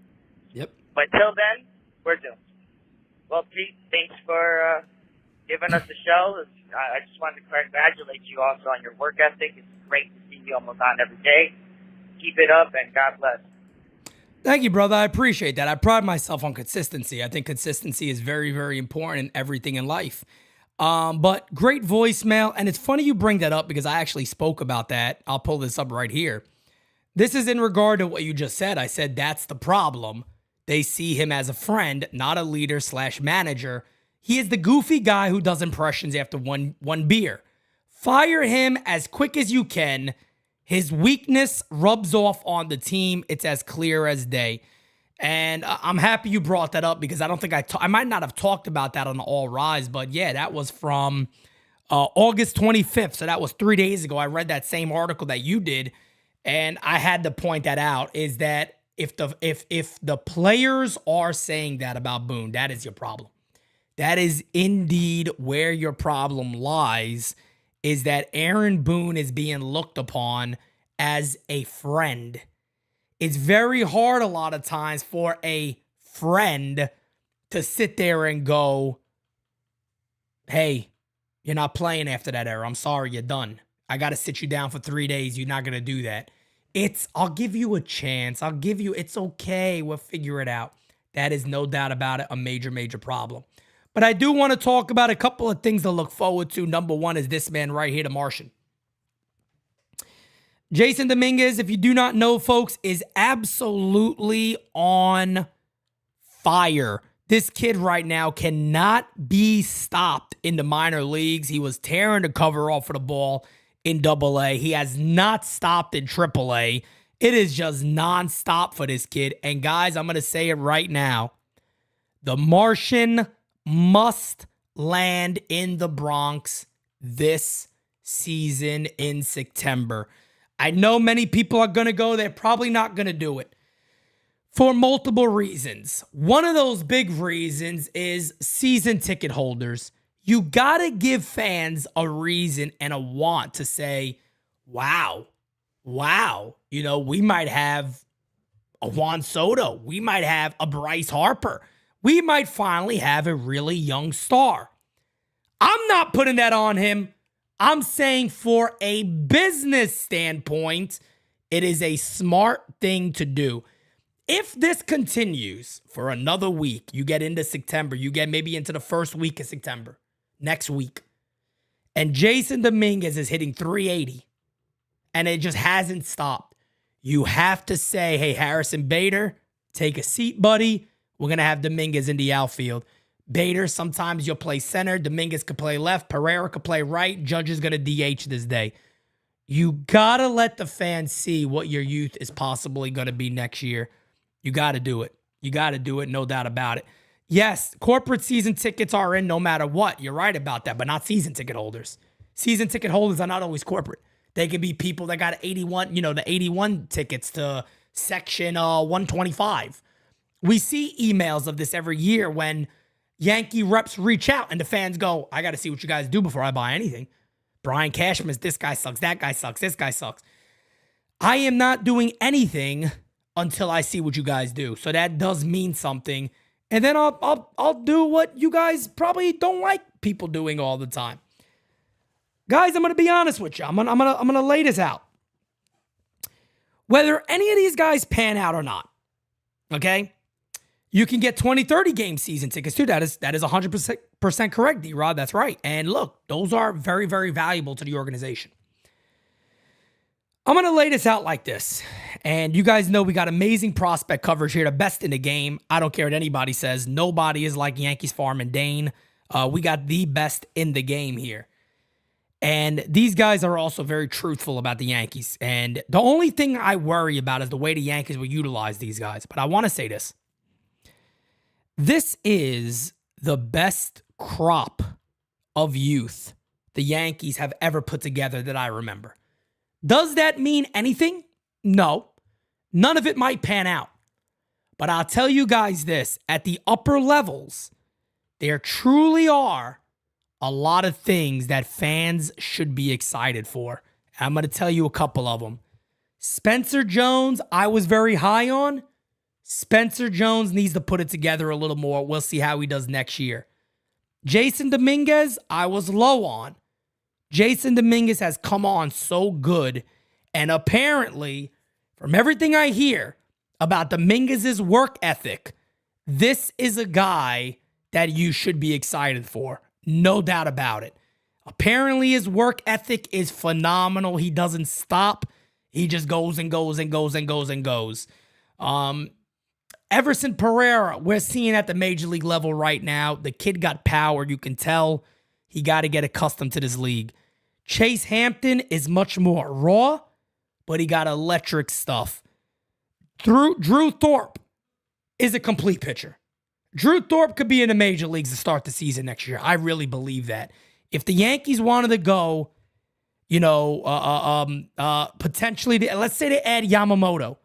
Yep. But till then, we're doomed. Well, Pete, thanks for giving us the show. I just wanted to congratulate you also on your work ethic. It's great to see you almost on every day. Keep it up, and God bless. Thank you, brother. I appreciate that. I pride myself on consistency. I think consistency is very, very important in everything in life. But great voicemail. And it's funny you bring that up because I actually spoke about that. I'll pull this up right here. This is in regard to what you just said. I said that's the problem. They see him as a friend, not a leader / manager. He is the goofy guy who does impressions after one beer. Fire him as quick as you can. His weakness rubs off on the team. It's as clear as day. And I'm happy you brought that up because I don't think I might not have talked about that on the All Rise, but yeah, that was from August 25th. So that was 3 days ago. I read that same article that you did, and I had to point that out, is that if the players are saying that about Boone, that is your problem. That is indeed where your problem lies, is that Aaron Boone is being looked upon as a friend. It's very hard a lot of times for a friend to sit there and go, hey, you're not playing after that era. I'm sorry, you're done. I got to sit you down for 3 days. You're not going to do that. I'll give you a chance. It's okay. We'll figure it out. That is no doubt about it, a major, major problem. But I do want to talk about a couple of things to look forward to. Number one is this man right here, the Martian. Jason Dominguez, if you do not know, folks, is absolutely on fire. This kid right now cannot be stopped in the minor leagues. He was tearing the cover off of the ball in AA. He has not stopped in AAA. It is just nonstop for this kid. And guys, I'm going to say it right now. The Martian must land in the Bronx this season in September. I know many people are going to go. They're probably not going to do it for multiple reasons. One of those big reasons is season ticket holders. You got to give fans a reason and a want to say, wow, we might have a Juan Soto. We might have a Bryce Harper. We might finally have a really young star. I'm not putting that on him. I'm saying for a business standpoint, it is a smart thing to do. If this continues for another week, you get into September, you get maybe into the first week of September, next week, and Jason Dominguez is hitting 380, and it just hasn't stopped, you have to say, hey, Harrison Bader, take a seat, buddy. We're going to have Dominguez in the outfield. Bader, sometimes you'll play center. Dominguez could play left. Pereira could play right. Judge is going to DH this day. You got to let the fans see what your youth is possibly going to be next year. You got to do it. You got to do it, no doubt about it. Yes, corporate season tickets are in no matter what. You're right about that, but not season ticket holders. Season ticket holders are not always corporate. They could be people that got 81, the 81 tickets to section 125. We see emails of this every year when Yankee reps reach out and the fans go, I got to see what you guys do before I buy anything. Brian Cashman's, this guy sucks, that guy sucks, this guy sucks. I am not doing anything until I see what you guys do. So that does mean something. And then I'll do what you guys probably don't like people doing all the time. Guys, I'm going to be honest with you. I'm going to lay this out. Whether any of these guys pan out or not, okay? You can get 20, 30 game season tickets too. That is 100% correct, D-Rod. That's right. And look, those are very, very valuable to the organization. I'm going to lay this out like this. And you guys know we got amazing prospect coverage here, the best in the game. I don't care what anybody says. Nobody is like Yankees Farm and Dane. We got the best in the game here. And these guys are also very truthful about the Yankees. And the only thing I worry about is the way the Yankees will utilize these guys. But I want to say this. This is the best crop of youth the Yankees have ever put together that I remember. Does that mean anything? No. None of it might pan out. But I'll tell you guys this. At the upper levels, there truly are a lot of things that fans should be excited for. I'm going to tell you a couple of them. Spencer Jones, I was very high on. Spencer Jones needs to put it together a little more. We'll see how he does next year. Jason Dominguez, I was low on. Jason Dominguez has come on so good. And apparently, from everything I hear about Dominguez's work ethic, this is a guy that you should be excited for. No doubt about it. Apparently, his work ethic is phenomenal. He doesn't stop. He just goes and goes and goes and goes and goes. Everson Pereira, we're seeing at the major league level right now. The kid got power. You can tell he got to get accustomed to this league. Chase Hampton is much more raw, but he got electric stuff. Drew Thorpe is a complete pitcher. Drew Thorpe could be in the major leagues to start the season next year. I really believe that. If the Yankees wanted to go, potentially, let's say they add Yamamoto,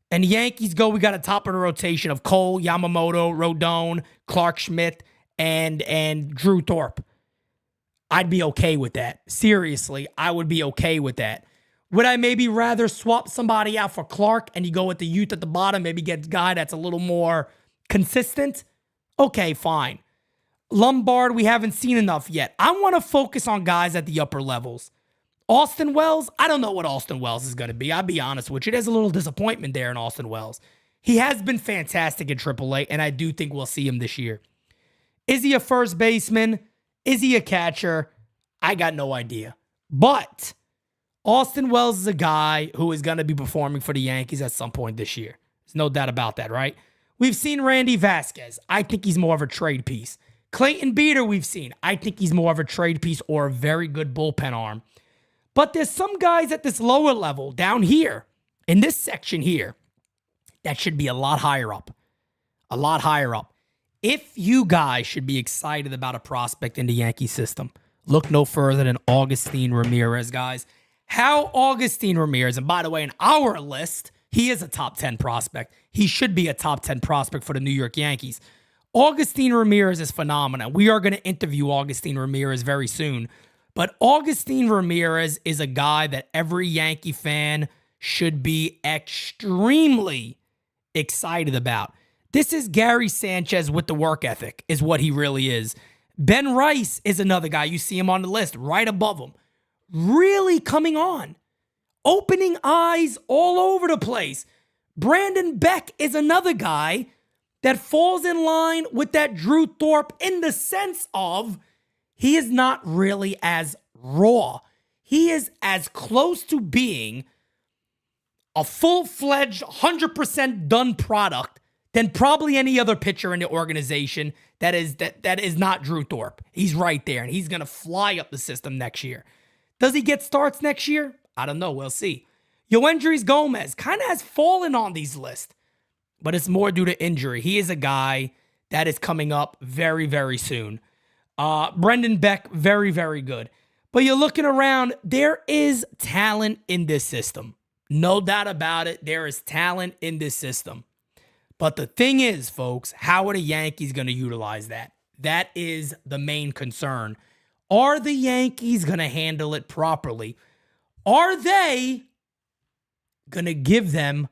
and the Yankees go, we got a top of the rotation of Cole, Yamamoto, Rodon, Clark Schmidt, and Drew Thorpe. I'd be okay with that. Seriously, I would be okay with that. Would I maybe rather swap somebody out for Clark and you go with the youth at the bottom, maybe get a guy that's a little more consistent? Okay, fine. Lombard, we haven't seen enough yet. I want to focus on guys at the upper levels. Austin Wells, I don't know what Austin Wells is going to be. I'll be honest with you. There's a little disappointment there in Austin Wells. He has been fantastic in AAA, and I do think we'll see him this year. Is he a first baseman? Is he a catcher? I got no idea. But Austin Wells is a guy who is going to be performing for the Yankees at some point this year. There's no doubt about that, right? We've seen Randy Vasquez. I think he's more of a trade piece. Clayton Beeter we've seen. I think he's more of a trade piece or a very good bullpen arm. But there's some guys at this lower level down here, in this section here, that should be a lot higher up. A lot higher up. If you guys should be excited about a prospect in the Yankee system, look no further than Augustine Ramirez, guys. How Augustine Ramirez, and by the way, in our list, he is a top 10 prospect. He should be a top 10 prospect for the New York Yankees. Augustine Ramirez is phenomenal. We are going to interview Augustine Ramirez very soon. But Augustine Ramirez is a guy that every Yankee fan should be extremely excited about. This is Gary Sanchez with the work ethic, is what he really is. Ben Rice is another guy. You see him on the list right above him. Really coming on. Opening eyes all over the place. Brandon Beck is another guy that falls in line with that Drew Thorpe in the sense of he is not really as raw. He is as close to being a full-fledged, 100% done product than probably any other pitcher in the organization that is not Drew Thorpe. He's right there, and he's going to fly up the system next year. Does he get starts next year? I don't know. We'll see. Yoendrys Gomez kind of has fallen on these lists, but it's more due to injury. He is a guy that is coming up very, very soon. Brendan Beck, very, very good. But you're looking around, there is talent in this system. No doubt about it. There is talent in this system. But the thing is, folks, how are the Yankees going to utilize that? That is the main concern. Are the Yankees going to handle it properly? Are they going to give them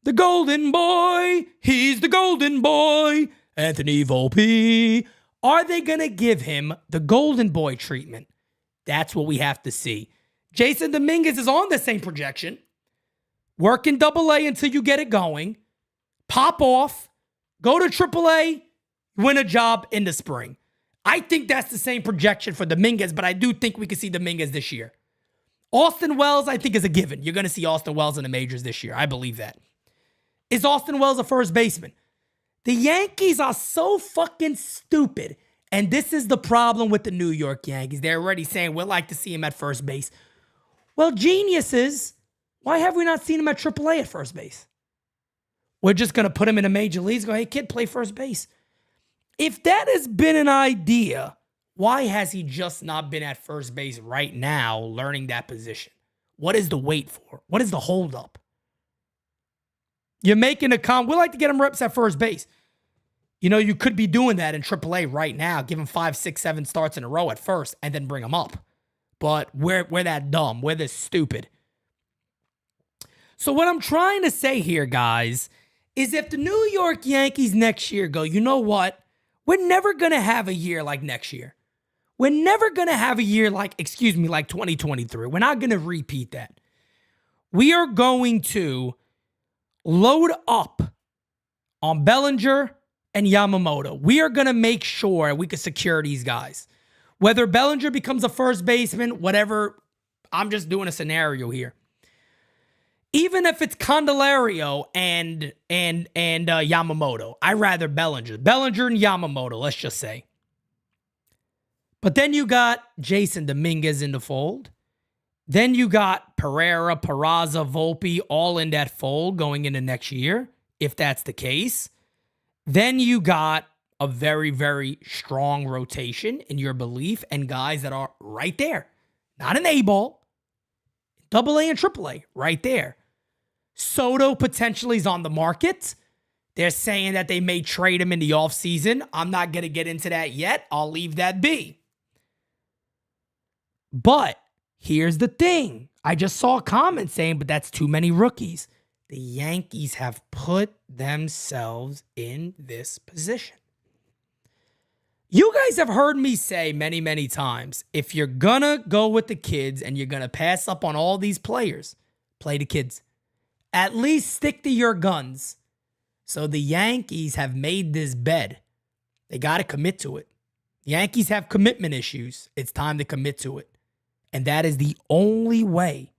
the golden boy? He's the golden boy, Anthony Volpe. Are they going to give him the golden boy treatment? That's what we have to see. Jason Dominguez is on the same projection. Work in AA until you get it going. Pop off. Go to AAA. Win a job in the spring. I think that's the same projection for Dominguez, but I do think we can see Dominguez this year. Austin Wells, I think, is a given. You're going to see Austin Wells in the majors this year. I believe that. Is Austin Wells a first baseman? The Yankees are so fucking stupid. And this is the problem with the New York Yankees. They're already saying we'd like to see him at first base. Well, geniuses, why have we not seen him at AAA at first base? We're just going to put him in the major leagues, go, hey, kid, play first base. If that has been an idea, why has he just not been at first base right now learning that position? What is the wait for? What is the holdup? You're making a we'd like to get him reps at first base. You know, you could be doing that in AAA right now. Give him 5, 6, 7 starts in a row at first and then bring him up. But we're that dumb. We're this stupid. So what I'm trying to say here, guys, is if the New York Yankees next year go, you know what? We're never going to have a year like next year. We're never going to have a year like 2023. We're not going to repeat that. We are going to load up on Bellinger and Yamamoto. We are going to make sure we can secure these guys. Whether Bellinger becomes a first baseman, whatever, I'm just doing a scenario here. Even if it's Candelario and Yamamoto, I rather Bellinger. Bellinger and Yamamoto, let's just say. But then you got Jason Dominguez in the fold. Then you got Pereira, Peraza, Volpe all in that fold going into next year, if that's the case. Then you got a very, very strong rotation in your belief and guys that are right there. Not an A-ball. AA and AAA, right there. Soto potentially is on the market. They're saying that they may trade him in the offseason. I'm not going to get into that yet. I'll leave that be. But here's the thing. I just saw a comment saying, but that's too many rookies. The Yankees have put themselves in this position. You guys have heard me say many, many times, if you're going to go with the kids and you're going to pass up on all these players, play the kids. At least stick to your guns. So the Yankees have made this bed. They got to commit to it. Yankees have commitment issues. It's time to commit to it. And that is the only way.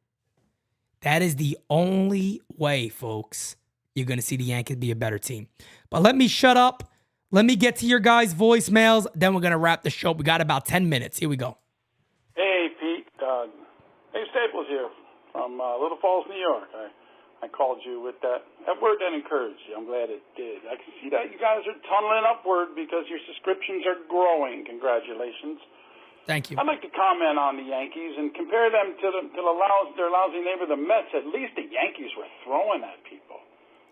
That is the only way, folks, you're going to see the Yankees be a better team. But let me shut up. Let me get to your guys' voicemails. Then we're going to wrap the show. We got about 10 minutes. Here we go. Hey, Pete. Hey, Staples here from Little Falls, New York. I called you with that word that encouraged you. I'm glad it did. I can see that you guys are tunneling upward because your subscriptions are growing. Congratulations. Thank you. I'd like to comment on the Yankees and compare them to their lousy neighbor, the Mets. At least the Yankees were throwing at people.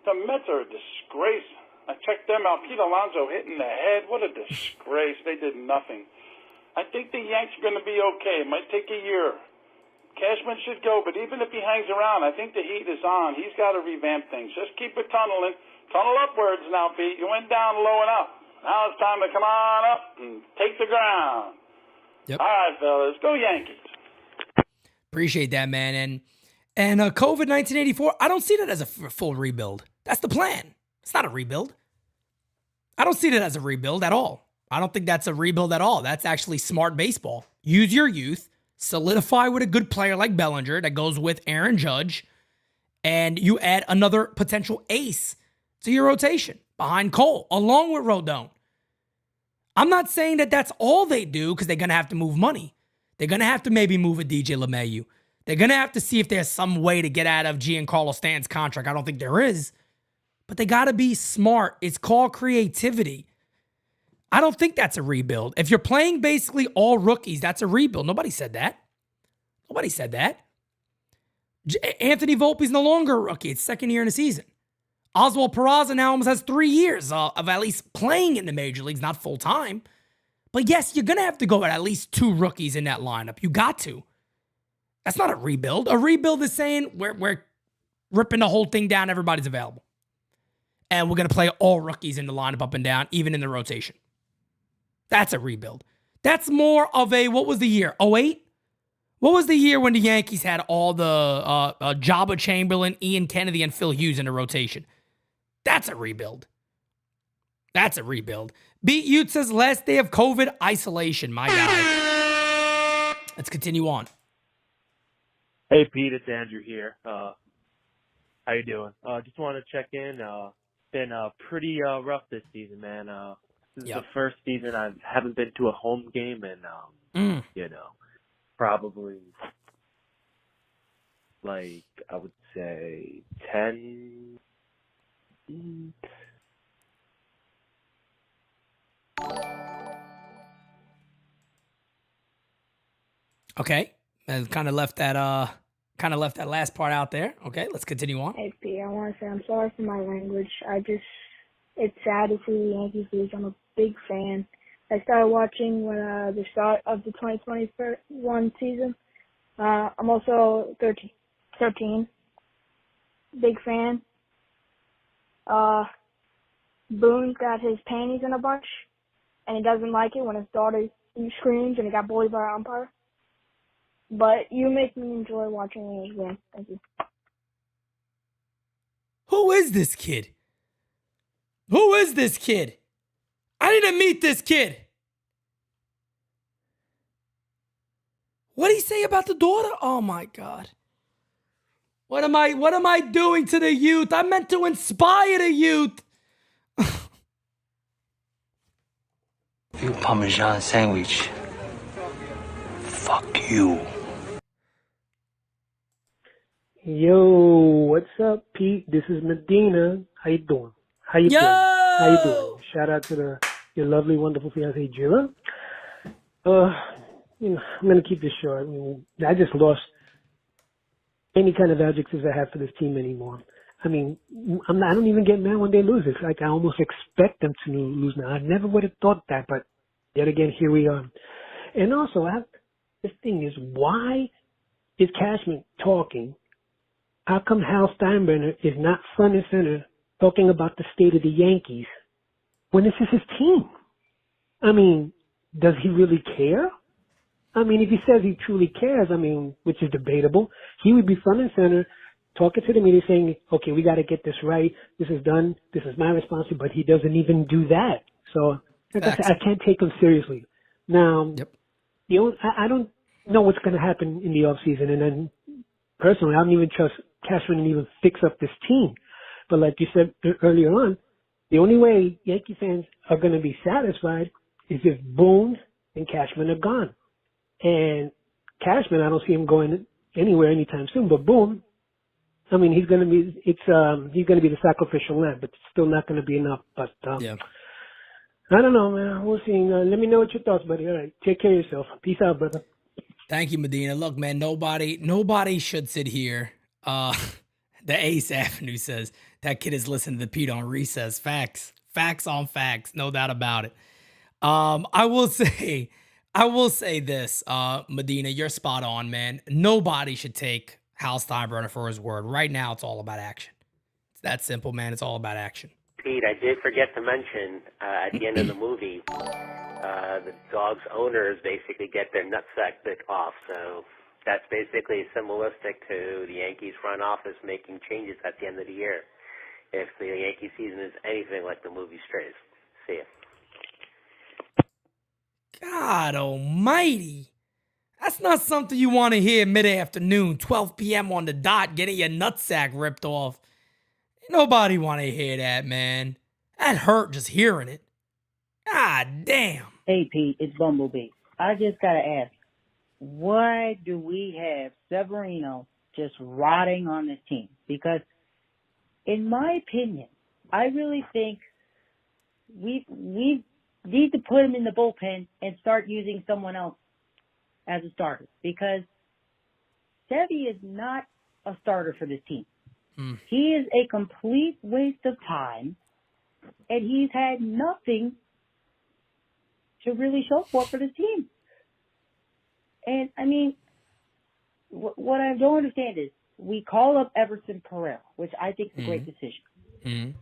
The Mets are a disgrace. I checked them out. Pete Alonso hit in the head. What a disgrace. They did nothing. I think the Yanks are going to be okay. It might take a year. Cashman should go, but even if he hangs around, I think the heat is on. He's got to revamp things. Just keep it tunneling. Tunnel upwards now, Pete. You went down low and up. Now it's time to come on up and take the ground. Yep. All right, fellas. Go Yankees. Appreciate that, man. And COVID 1984, I don't see that as a full rebuild. That's the plan. It's not a rebuild. I don't see that as a rebuild at all. I don't think that's a rebuild at all. That's actually smart baseball. Use your youth. Solidify with a good player like Bellinger that goes with Aaron Judge. And you add another potential ace to your rotation behind Cole, along with Rodon. I'm not saying that that's all they do because they're going to have to move money. They're going to have to maybe move a DJ LeMahieu. They're going to have to see if there's some way to get out of Giancarlo Stanton's contract. I don't think there is. But they got to be smart. It's called creativity. I don't think that's a rebuild. If you're playing basically all rookies, that's a rebuild. Nobody said that. Nobody said that. Anthony Volpe's no longer a rookie. It's second year in the season. Oswald Peraza now almost has 3 years of at least playing in the major leagues, not full time. But yes, you're going to have to go at least 2 rookies in that lineup. You got to. That's not a rebuild. A rebuild is saying we're ripping the whole thing down. Everybody's available. And we're going to play all rookies in the lineup up and down, even in the rotation. That's a rebuild. That's more of a, what was the year? 08? What was the year when the Yankees had all the Jabba Chamberlain, Ian Kennedy, and Phil Hughes in the rotation? That's a rebuild. That's a rebuild. Beat Ute says last day of COVID isolation. My guy. Let's continue on. Hey, Pete, it's Andrew here. How you doing? Just wanted to check in. Been pretty rough this season, man. This is the first season I haven't been to a home game in, probably, like, I would say 10. Okay. And kind of left that last part out there. Okay, let's continue on. Hey, P, I want to say I'm sorry for my language. It's sad to see the Yankees lose. I'm a big fan. I started watching when the start of the 2021 season. I'm also 13. Big fan. Boone's got his panties in a bunch, and he doesn't like it when his daughter screams and he got bullied by an umpire. But you make me enjoy watching the game. Thank you. Who is this kid? Who is this kid? I didn't meet this kid. What did he say about the daughter? Oh my God. What am I doing to the youth? I meant to inspire the youth. You Parmesan sandwich. Fuck you. Yo, what's up, Pete? This is Medina. How you doing? How you doing? How you doing? Shout out to your lovely, wonderful fiancée, Jilla. I'm gonna keep this short. I just lost any kind of adjectives I have for this team anymore. I don't even get mad when they lose. It's like I almost expect them to lose now. I never would have thought that, but yet again, here we are. And also, this thing is, why is Cashman talking? How come Hal Steinbrenner is not front and center talking about the state of the Yankees when this is his team? Does he really care? If he says he truly cares, which is debatable, he would be front and center talking to the media saying, okay, we got to get this right. This is done. This is my responsibility. But he doesn't even do that. So I can't take him seriously. Now, I don't know what's going to happen in the offseason. And then personally, I don't even trust Cashman to even fix up this team. But like you said earlier on, the only way Yankee fans are going to be satisfied is if Boone and Cashman are gone. And Cashman, I don't see him going anywhere anytime soon. But Boone, he's going to be the sacrificial lamb, but it's still not going to be enough. But I don't know, man. We'll see. Let me know what your thoughts, buddy. All right, take care of yourself. Peace out, brother. Thank you, Medina. Look, man, nobody should sit here. The Ace Avenue says that kid is listening to Pete on recess. Facts on facts, no doubt about it. I will say this, Medina, you're spot on, man. Nobody should take Hal Steinbrenner for his word. Right now, it's all about action. It's that simple, man. It's all about action. Pete, I did forget to mention at the end of the movie, the dog's owners basically get their nutsack bit off. So that's basically symbolistic to the Yankees front office making changes at the end of the year. If the Yankee season is anything like the movie Strays. See ya. God almighty. That's not something you want to hear mid-afternoon, 12 p.m. on the dot, getting your nutsack ripped off. Nobody want to hear that, man. That hurt just hearing it. God damn. Hey, Pete, it's Bumblebee. I just got to ask, why do we have Severino just rotting on this team? Because, in my opinion, I really think we've need to put him in the bullpen and start using someone else as a starter, because Sevy is not a starter for this team. He is a complete waste of time, and he's had nothing to really show for this team. And, I mean, what I don't understand is we call up Everson Pereira, which I think is a great decision.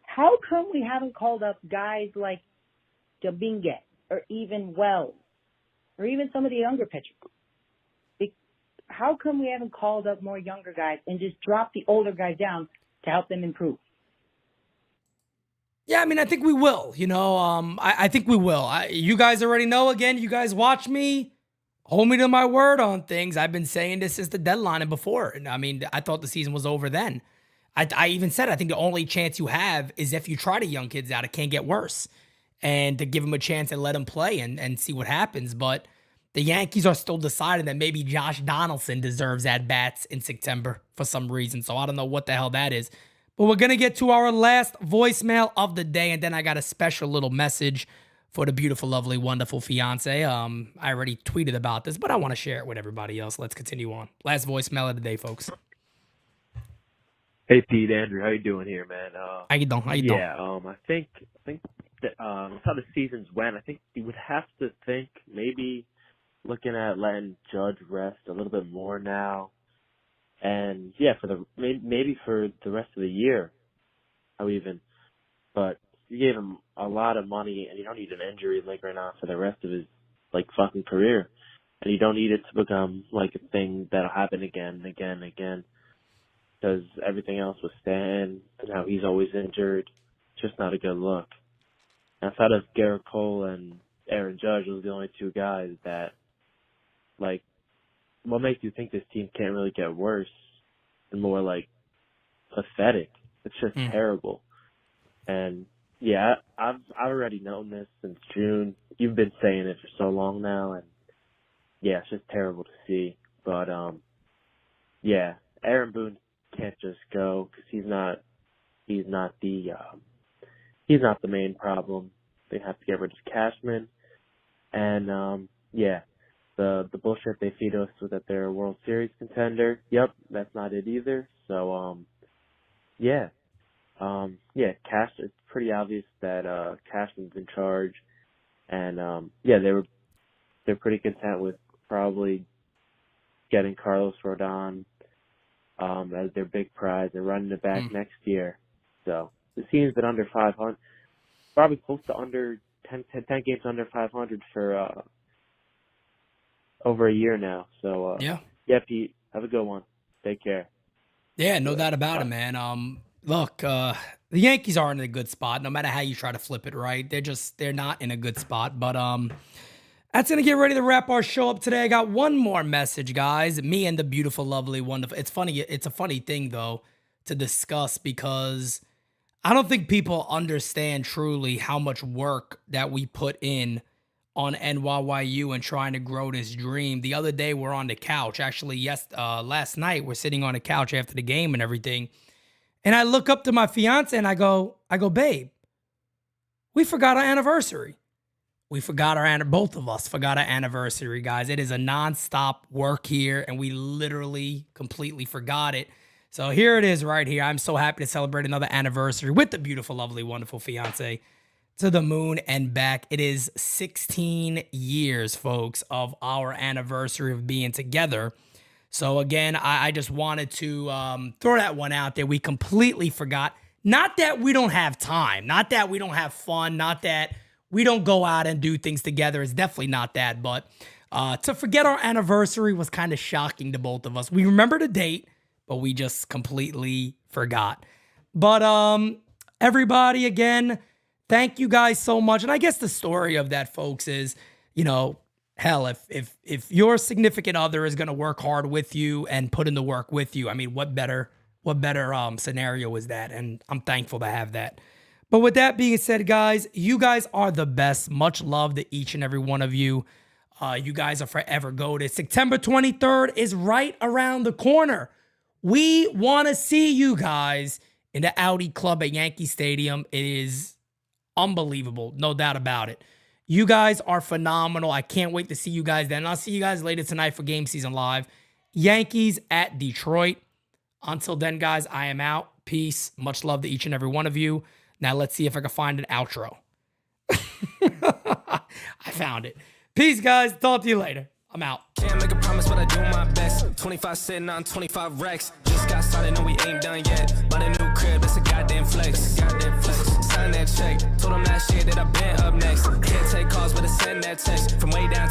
How come we haven't called up guys like Dominguez or even Wells or even some of the younger pitchers? How come we haven't called up more younger guys and just dropped the older guys down to help them improve? Yeah, I mean, I think we will. I think we will. You guys already know, again, you guys watch me, hold me to my word on things. I've been saying this since the deadline and before. And I mean, I thought the season was over then. I even said, I think the only chance you have is if you try to young kids out, it can't get worse. And to give them a chance and let them play and see what happens. But the Yankees are still deciding that maybe Josh Donaldson deserves at-bats in September for some reason. So I don't know what the hell that is. But we're going to get to our last voicemail of the day. And then I got a special little message for the beautiful, lovely, wonderful fiance. I already tweeted about this, but I want to share it with everybody else. Let's continue on. Last voicemail of the day, folks. Hey, Pete, Andrew, how you doing here, man? How you doing? Yeah, I think that that's how the seasons went. I think you would have to think maybe looking at letting Judge rest a little bit more now, and yeah, maybe for the rest of the year, but you gave him a lot of money, and you don't need an injury lingering on for the rest of his fucking career, and you don't need it to become a thing that'll happen again, because everything else was staying, and now he's always injured. It's just not a good look. Outside of Garrett Cole and Aaron Judge, those are the only two guys that, what makes you think this team can't really get worse and more, pathetic? It's just terrible. And, yeah, I've already known this since June. You've been saying it for so long now, and, yeah, it's just terrible to see. But, yeah, Aaron Boone can't just go because he's not the main problem. They have to get rid of Cashman, and yeah, the bullshit they feed us with that they're a World Series contender. Yep, that's not it either. So yeah, Cash. It's pretty obvious that Cashman's in charge, and yeah, they're pretty content with probably getting Carlos Rodon as their big prize and running it back next year. So the team's been under 500, probably close to under 10 games under 500 for over a year now. So yeah, Pete, have a good one. Take care. Yeah, no doubt about it, man. Look, the Yankees aren't in a good spot, no matter how you try to flip it, right? They're not in a good spot. But that's going to get ready to wrap our show up today. I got one more message, guys. Me and the beautiful, lovely, wonderful. It's funny. It's a funny thing, though, to discuss because I don't think people understand truly how much work that we put in on NYYU and trying to grow this dream. The other day, we're on the couch. Actually, last night, we're sitting on the couch after the game and everything. And I look up to my fiance and I go, babe, we forgot our anniversary. Both of us forgot our anniversary, guys. It is a nonstop work here, and we literally completely forgot it. So here it is right here. I'm so happy to celebrate another anniversary with the beautiful, lovely, wonderful fiance to the moon and back. It is 16 years, folks, of our anniversary of being together. So again, I just wanted to throw that one out there. We completely forgot. Not that we don't have time, not that we don't have fun, not that we don't go out and do things together. It's definitely not that. But to forget our anniversary was kind of shocking to both of us. We remember the date, but we just completely forgot. But everybody, again, thank you guys so much. And I guess the story of that, folks, is, hell, if your significant other is going to work hard with you and put in the work with you, I mean, what better scenario is that? And I'm thankful to have that. But with that being said, guys, you guys are the best. Much love to each and every one of you. You guys are forever goated. September 23rd is right around the corner. We want to see you guys in the Audi Club at Yankee Stadium. It is unbelievable. No doubt about it. You guys are phenomenal. I can't wait to see you guys then. I'll see you guys later tonight for Game Season Live. Yankees at Detroit. Until then, guys, I am out. Peace. Much love to each and every one of you. Now let's see if I can find an outro. I found it. Peace, guys. Talk to you later. I'm out. Can't make a promise, but I do my best. 25 sitting on 25 racks. Just got started, no, we ain't done yet. Bought a new crib, that's a goddamn flex. Sign that check. Told them last year that I've been up next. Can't take calls, but I send that text. From way down